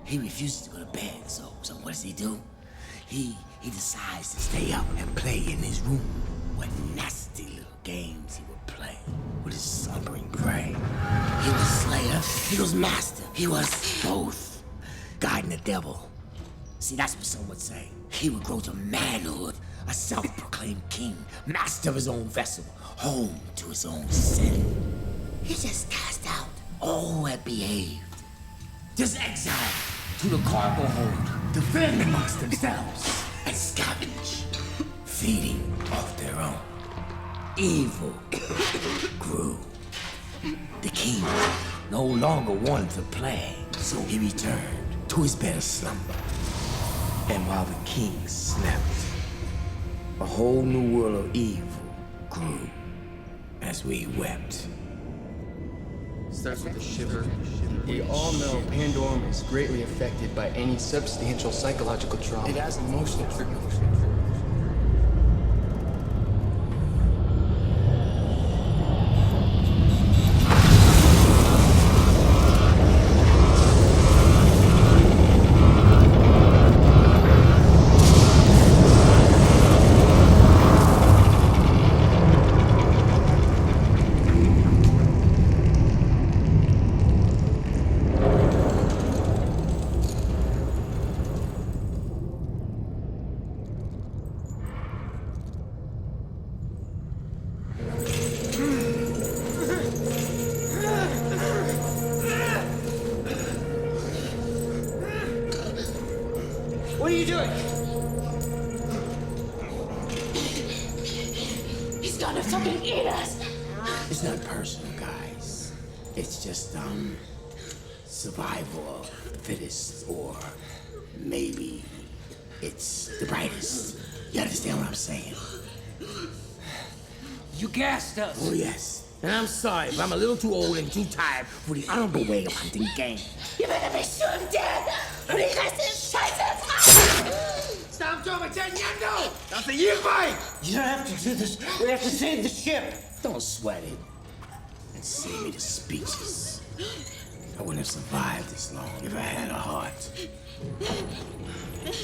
He refuses to go to bed, so what does he do? He decides to stay up and play in his room. What nasty little games he would play with his slumbering prey. He was slayer, he was master, he was both. God and the devil. See, that's what some would say. He would grow to manhood, a self-proclaimed king, master of his own vessel, home to his own sin. He just cast out all who had behaved. Just exiled to the cargo hold to fend amongst themselves and scavenge, feeding off their own. Evil grew. The king no longer wanted to play, so he returned to his bed of slumber. And while the king slept, a whole new world of evil grew as we wept. Starts with a shiver. We all know Pandorum is greatly affected by any substantial psychological trauma. It has emotional triggers. What are you doing? He's gonna fucking eat us! It's not personal, guys. It's just, survival of the fittest, or maybe it's the brightest. You understand what I'm saying? You gassed us. Oh, yes. And I'm sorry, but I'm a little too old and too tired for the honorable way of hunting game. You better be sure I'm dead! Stop doing Yendo! That's a you fight! You don't have to do this. We have to save the ship. Don't sweat it. And save me the speeches. I wouldn't have survived this long if I had a heart.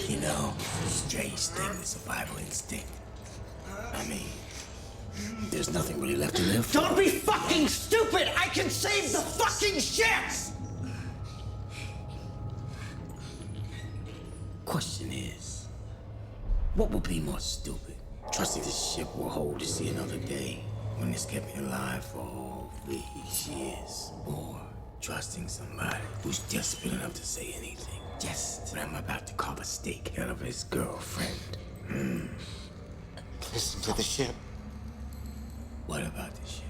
You know, strange thing, the survival instinct. I mean, there's nothing really left to live for. Don't be fucking stupid! I can save the fucking ship! Question is, what would be more stupid? Trusting the ship will hold to see another day when it's kept me alive for all these years, or trusting somebody who's desperate enough to say anything just when I'm about to carve a steak out of his girlfriend. Listen to the ship. What about the ship?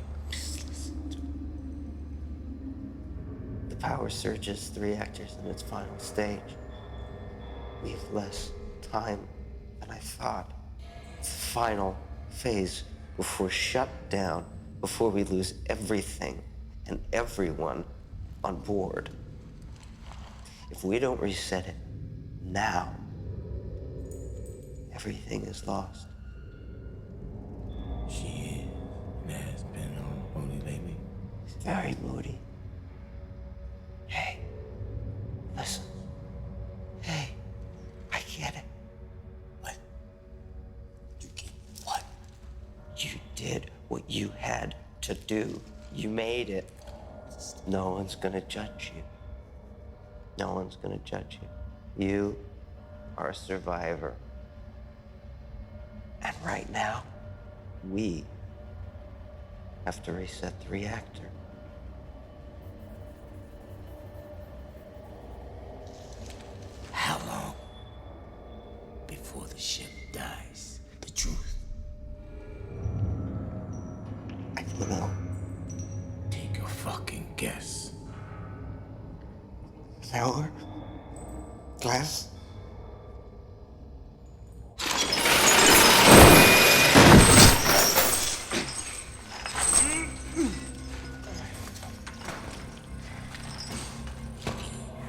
The power surges the reactors in its final stage. We have less time than I thought. It's the final phase before shut down, before we lose everything and everyone on board. If we don't reset it now, everything is lost. She has been moody lately. Very moody. Hey, listen. Hey, I get it. What? You get what? to do. You made it. No one's gonna judge you. No one's gonna judge you. You are a survivor. And right now, we have to reset the reactor. How long before the ship dies? The truth. I don't know. Take a fucking guess. An hour? Glass?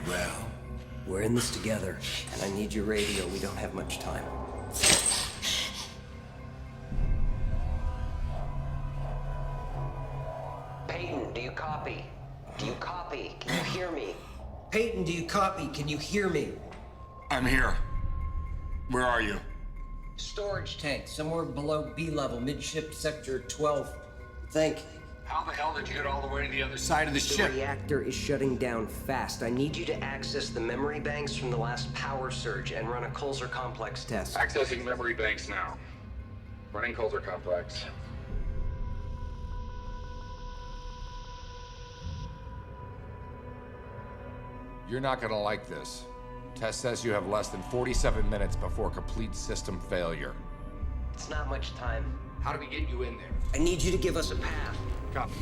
Well, we're in this together, and I need your radio. We don't have much time. Peyton, do you copy? Do you copy? Can you hear me? Peyton, do you copy? Can you hear me? I'm here. Where are you? Storage tank, somewhere below B level, midship sector 12. Think. How the hell did you get all the way to the other side of the The ship? reactor is shutting down fast. I need you to access the memory banks from the last power surge and run a Coulter complex test. Accessing memory banks now. Running Coulter complex. You're not gonna like this. Test says you have less than 47 minutes before complete system failure. It's not much time. How do we get you in there? I need you to give us a path. Copy.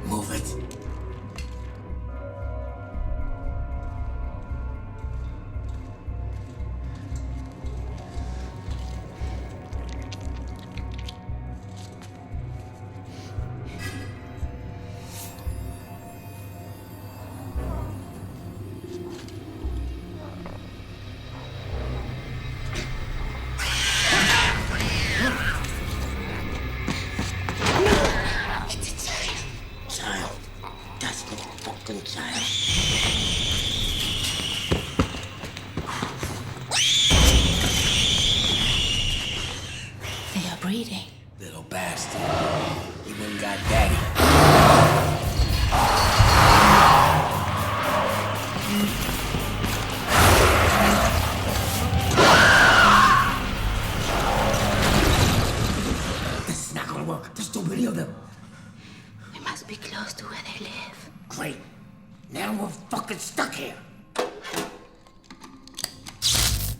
Move it. Child. That's no fucking child. They are breeding. Little bastard. He went and got daddy. This is not gonna work. There's too many of them. We must be close to where they live. Great. Now we're fucking stuck here.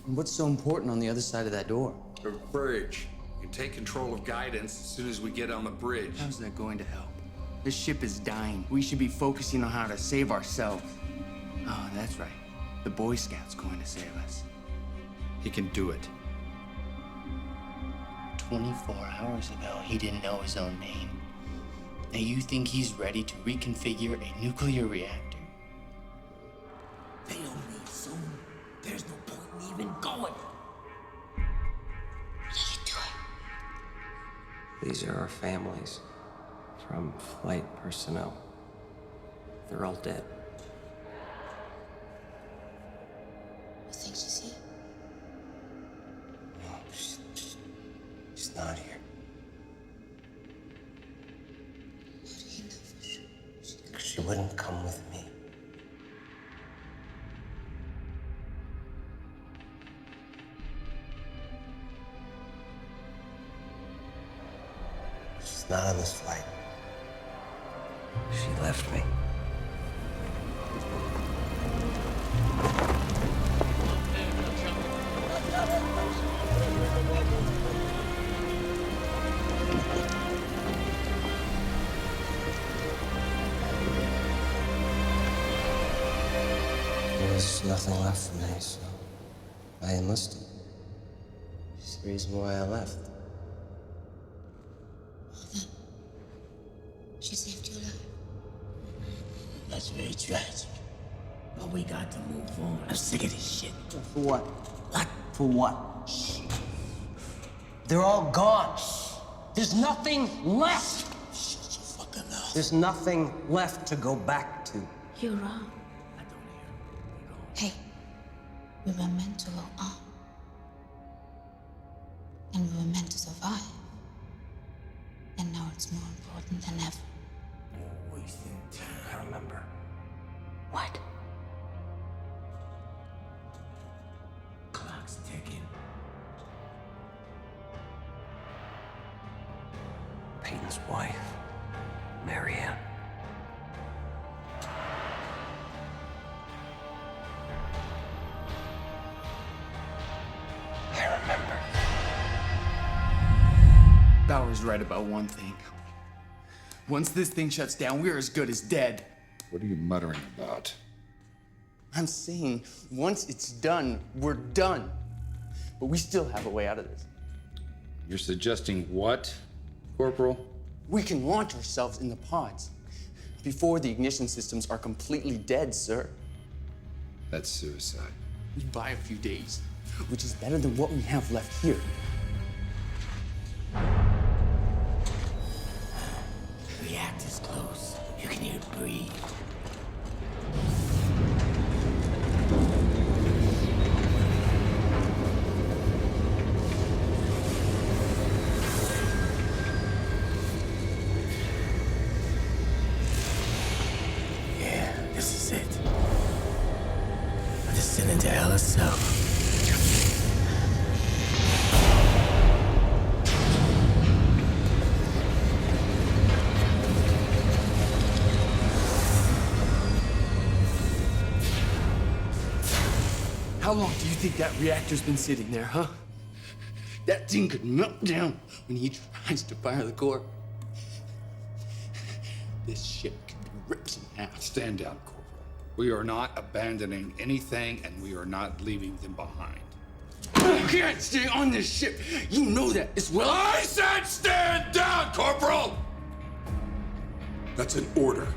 What's so important on the other side of that door? The bridge. You can take control of guidance as soon as we get on the bridge. How's that going to help? This ship is dying. We should be focusing on how to save ourselves. Oh, that's right. The Boy Scout's going to save us. He can do it. 24 hours ago, he didn't know his own name. Now you think he's ready to reconfigure a nuclear reactor? They'll leave soon. There's no point in even going. What are you doing? These are our families from flight personnel. They're all dead. You think she's here? No, she's not here. How do you know for sure? She wouldn't come with me. She's not on this flight. She left me. There was nothing left for me, so I enlisted. It's the reason why I left. She saved your life. That's very tragic. But we got to move on. I'm sick of this shit. For what? What? For what? They're all gone. There's nothing left. Shut your fucking mouth. There's nothing left to go back to. You're wrong. Hey, we were meant to go on. And we were meant to survive. And now it's more important than ever. Wasting time. I remember. What? Clock's ticking. Peyton's wife, Marianne. I remember. Bauer's right about one thing. Once this thing shuts down, we're as good as dead. What are you muttering about? I'm saying, once it's done, we're done. But we still have a way out of this. You're suggesting what, Corporal? We can launch ourselves in the pods before the ignition systems are completely dead, sir. That's suicide. We buy a few days, which is better than what we have left here. The reactor's close. You can hear it breathe. Yeah, this is it. The descending to hell itself. How long do you think that reactor's been sitting there, huh? That thing could melt down when he tries to fire the core. This ship could be ripped in half. Stand down, Corporal. We are not abandoning anything, and we are not leaving them behind. I can't stay on this ship. You know that as well. I said stand down, Corporal! That's an order.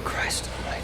Christ almighty.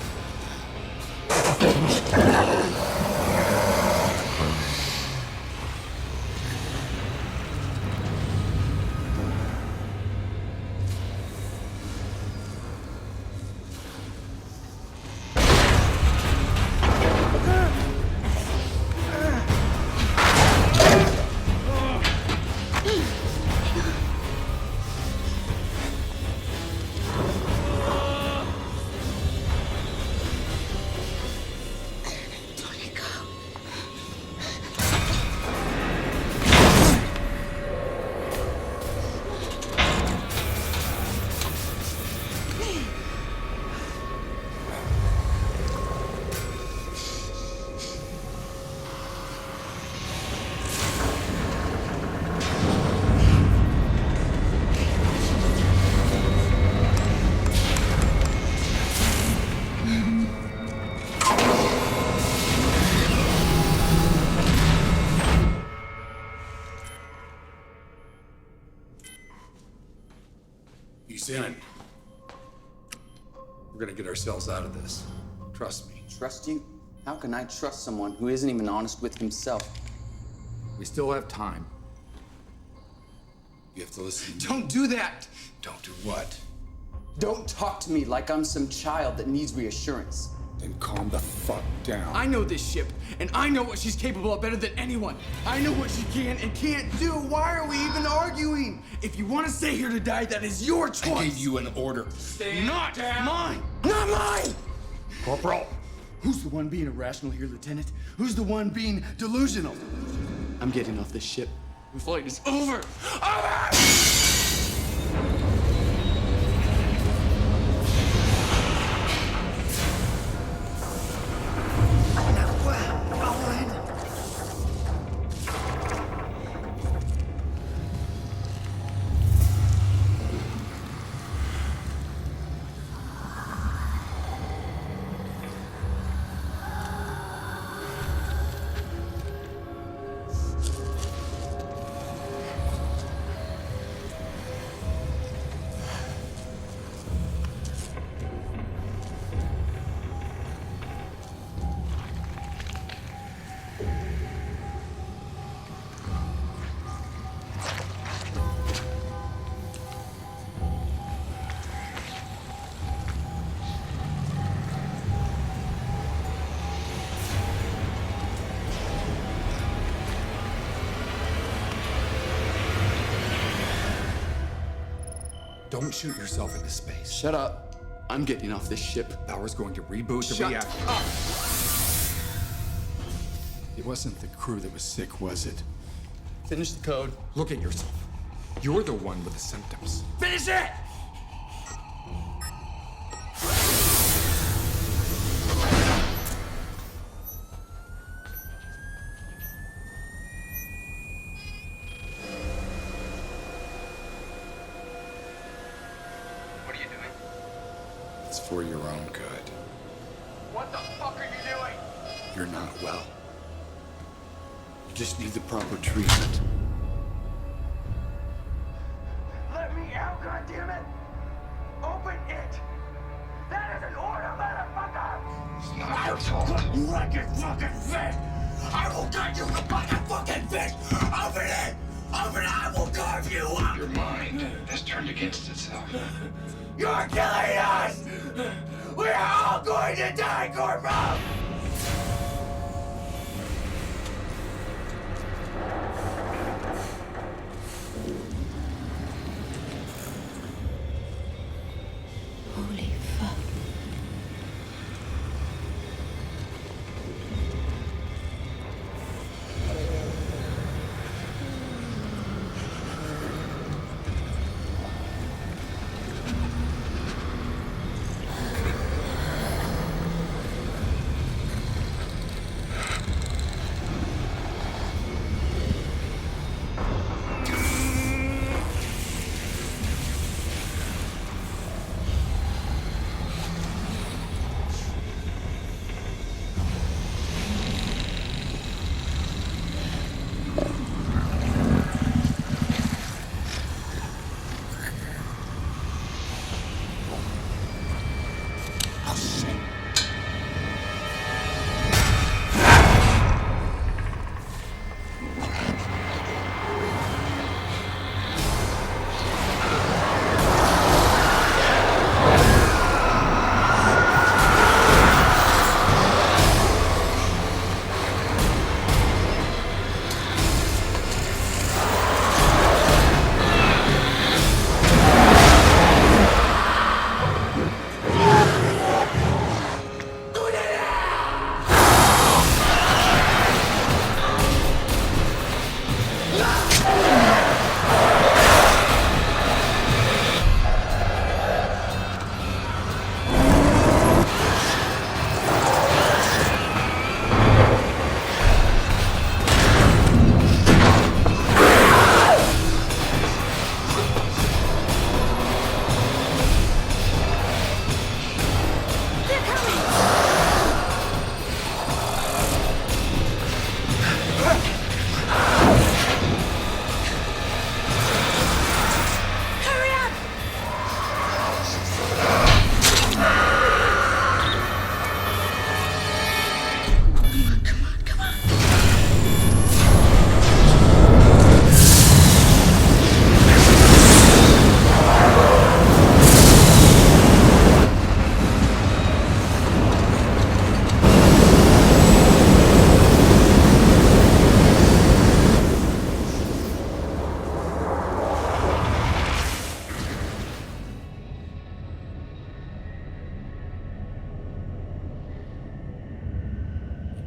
He's in. We're gonna get ourselves out of this. Trust me. Trust you? How can I trust someone who isn't even honest with himself? We still have time. You have to listen to me. Don't do that! Don't do what? Don't talk to me like I'm some child that needs reassurance. Then calm the fuck down. I know this ship, and I know what she's capable of better than anyone. I know what she can and can't do. Why are we even arguing? If you want to stay here to die, that is your choice. I gave you an order. Not mine! Not mine! Corporal! Who's the one being irrational here, Lieutenant? Who's the one being delusional? I'm getting off this ship. The flight is over! Don't shoot yourself into space. Shut up. I'm getting off this ship. Power's going to reboot the reactor. Shut up! It wasn't the crew that was sick, was it? Finish the code. Look at yourself. You're the one with the symptoms. Finish it! What are you doing? It's for your own good. What the fuck are you doing? You're not well. You just need the proper treatment. Let me out, goddammit! Open it! That is an order, motherfucker! It's not your fault. You like your fucking fish! I will cut you like a fucking fish! Open it! Open it! I will carve you up! Your mind has turned against itself. You're killing us! We are all going to die, Corporal! Holy fuck.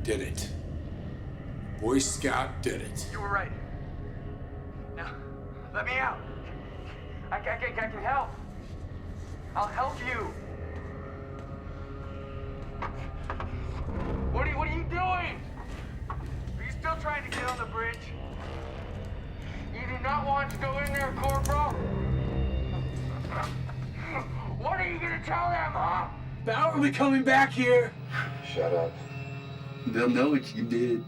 Did it. Boy Scout did it. You were right. Now, let me out. I can help. I'll help you. What are you doing? Are you still trying to get on the bridge? You do not want to go in there, Corporal? What are you gonna tell them, huh? Bower will be coming back here. Shut up. They'll know what you did.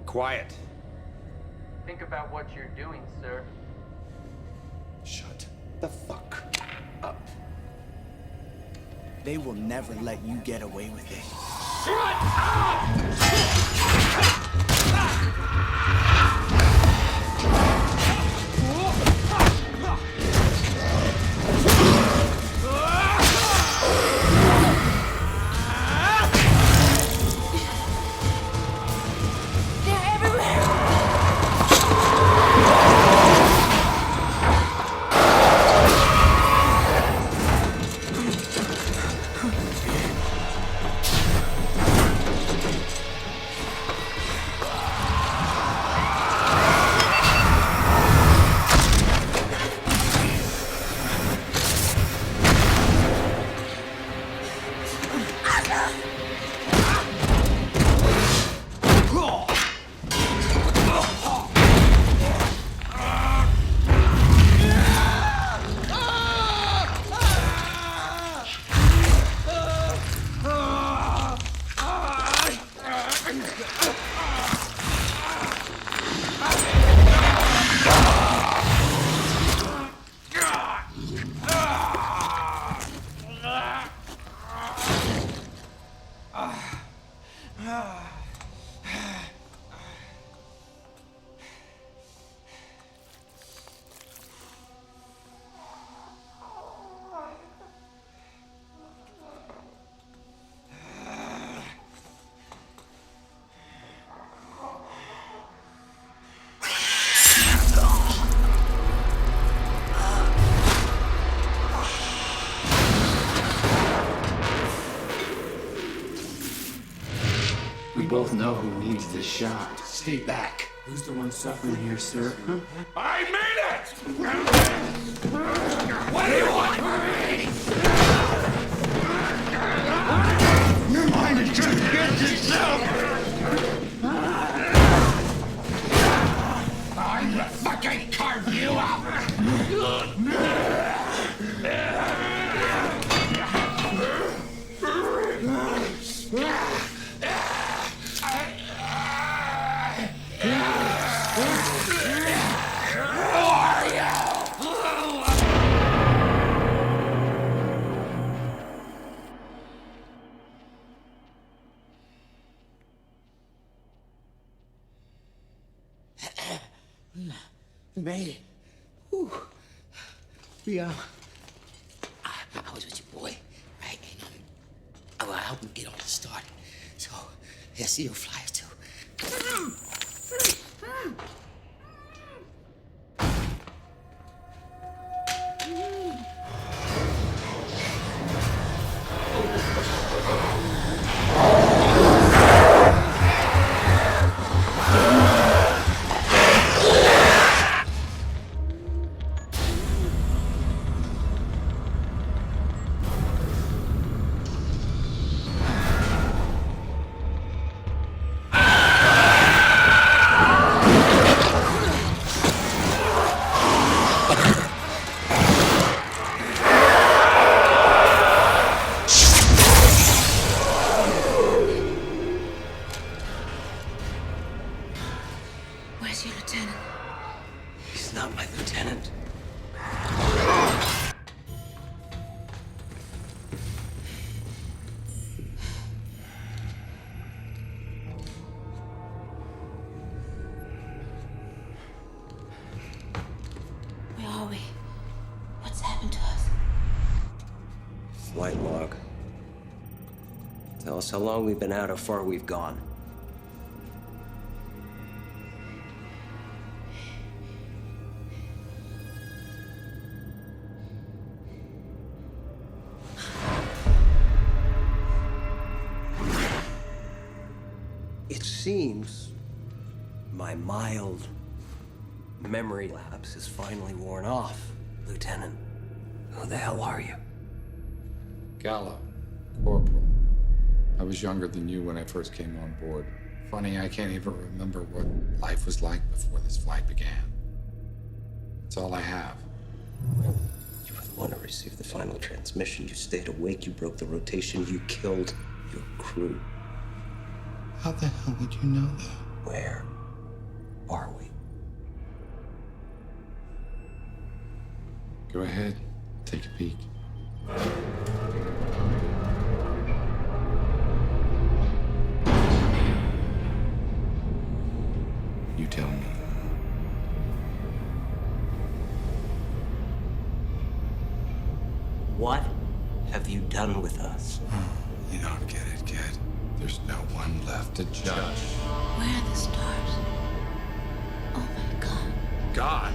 quiet. Think about what you're doing, sir. Shut the fuck up. They will never let you get away with it. We both know who needs this shot. Stay back. Who's the one suffering here, sir? Huh? I made it! What do you want from me? Your mind is just against itself! I'm gonna fucking carve you up! We made it. Whew. We, I was with your boy, right? And, I helped him get on the start. So, yeah, see your flyers too. Where's your lieutenant? He's not my lieutenant. Where are we? What's happened to us? Flight log. Tell us how long we've been out, how far we've gone. It seems my mild memory lapse is finally worn off, Lieutenant. Who the hell are you? Gallo, Corporal. I was younger than you when I first came on board. Funny, I can't even remember what life was like before this flight began. It's all I have. You were the one who received the final transmission. You stayed awake, you broke the rotation, you killed your crew. How the hell would you know that? Where are we? Go ahead, take a peek. You tell me. What have you done with us? You don't get it, kid. There's no one left to judge. Where are the stars? Oh my God. God?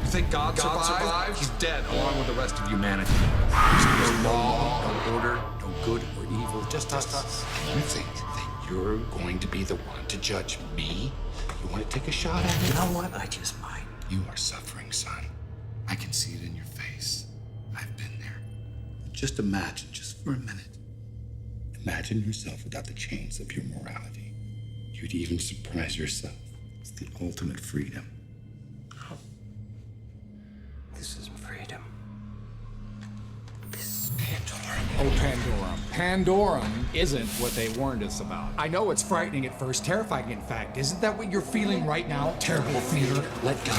You think God survived? He's dead, along with the rest of humanity. There's no law, no order, no good or evil, just us. You think that you're going to be the one to judge me? You want to take a shot at it? You know what? I just might. You are suffering, son. I can see it in your face. I've been there. Just imagine, just for a minute. Imagine yourself without the chains of your morality. You'd even surprise yourself. It's the ultimate freedom. This isn't freedom. This is Pandorum. Oh, Pandorum. Pandorum isn't what they warned us about. I know it's frightening at first, terrifying in fact. Isn't that what you're feeling right now? Terrible fear? Let go.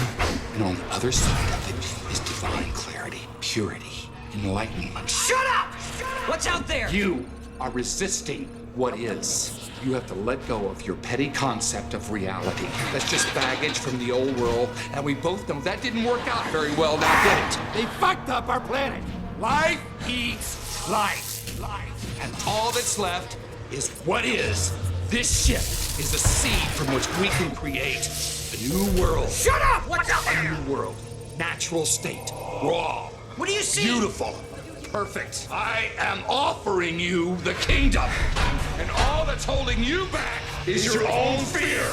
And on the other side of it is divine clarity, purity, enlightenment. Shut up! What's out there? You are resisting what is. You have to let go of your petty concept of reality. That's just baggage from the old world, and we both know that didn't work out very well, now did it? They fucked up our planet. Life eats life. And all that's left is what is. This ship is a seed from which we can create a new world. Shut up! What's out there? A new world. Natural state. Raw. What do you see? Beautiful. Perfect. I am offering you the kingdom. And all that's holding you back is your own fear.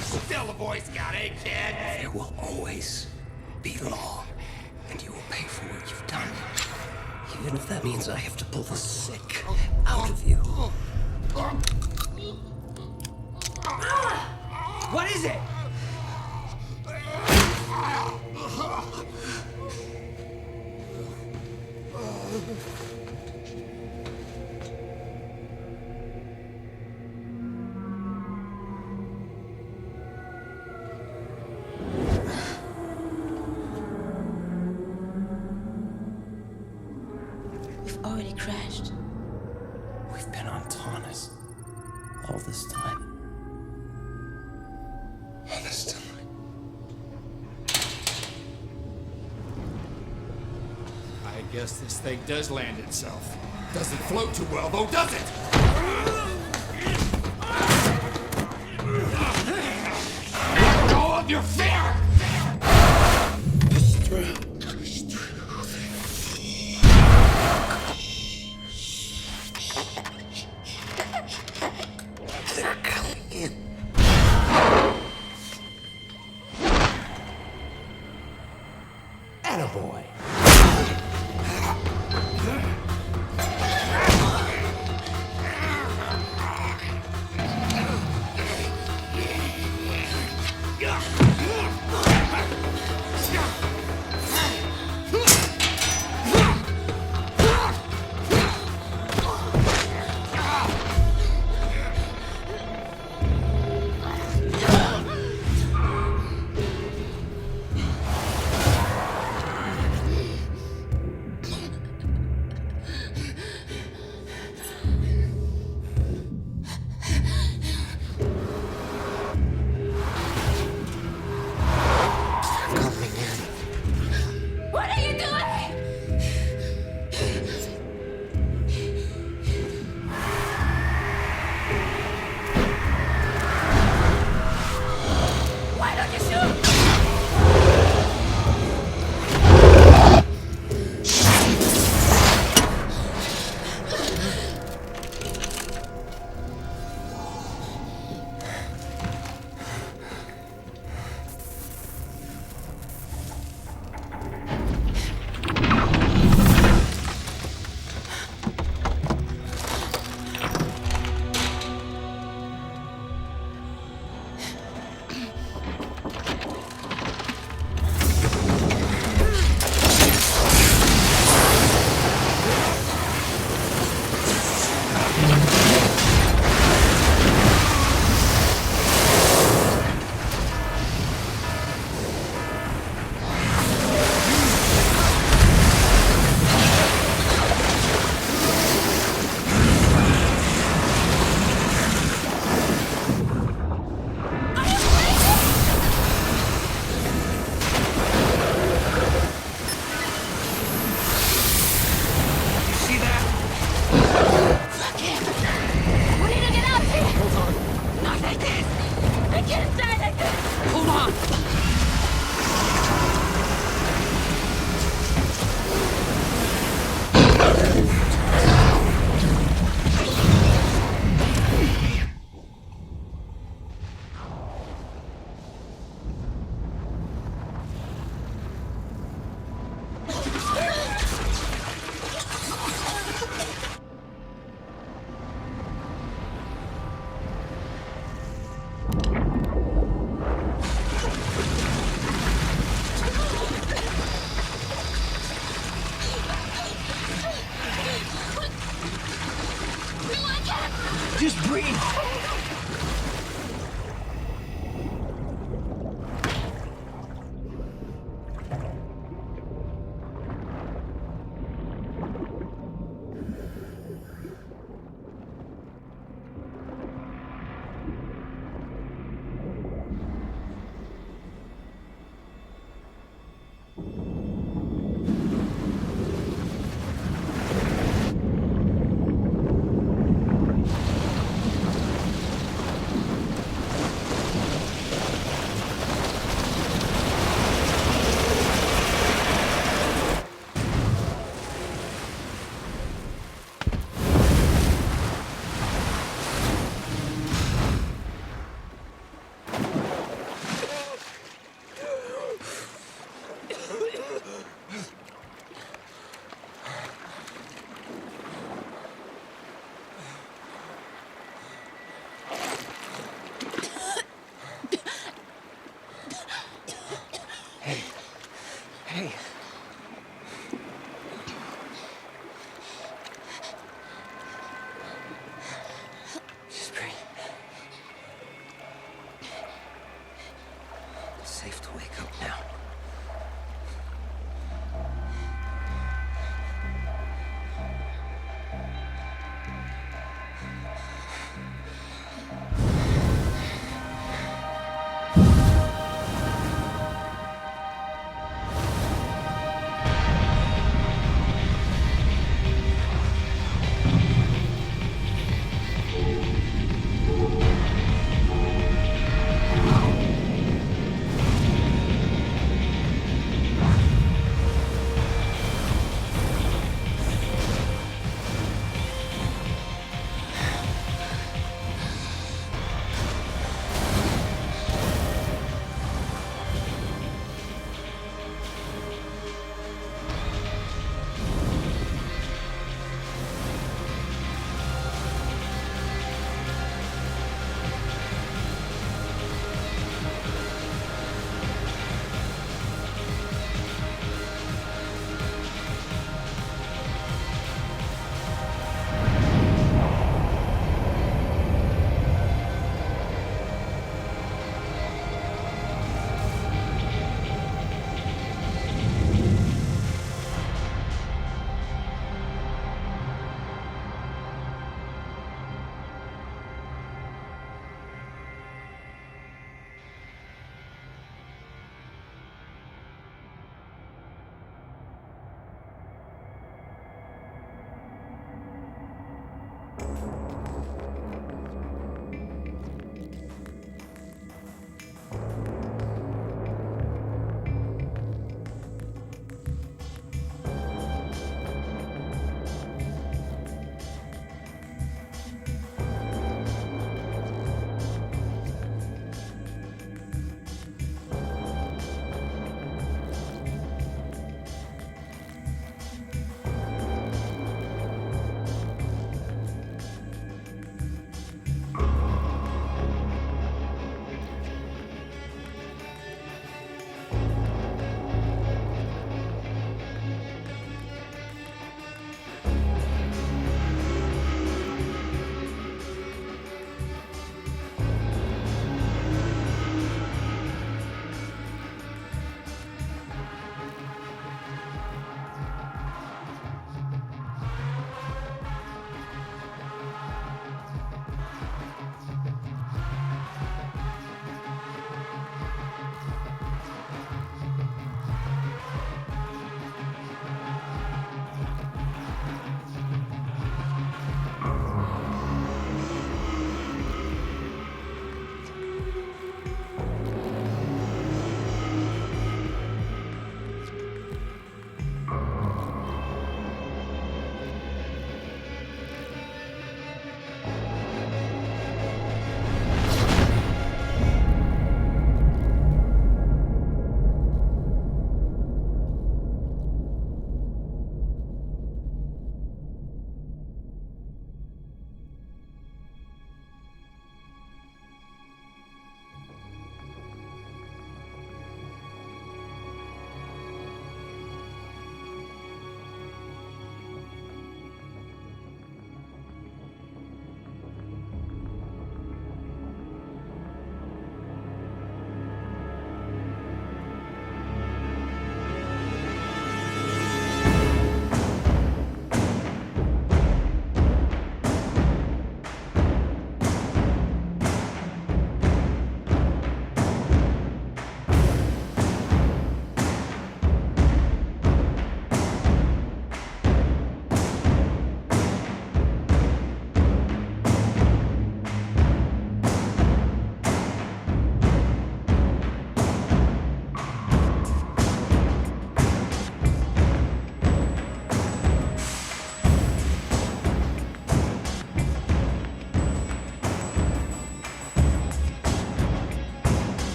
Still a Boy Scout, eh, kid? There will always be law, and you will pay for what you've done. Even if that means I have to pull the sick out of you. What is it? We've already crashed. We've been on Taunus all this time. All this time. I guess this thing does land itself. Doesn't float too well, though, does it? Let go of your fear! They're coming in. Attaboy. Pandorum.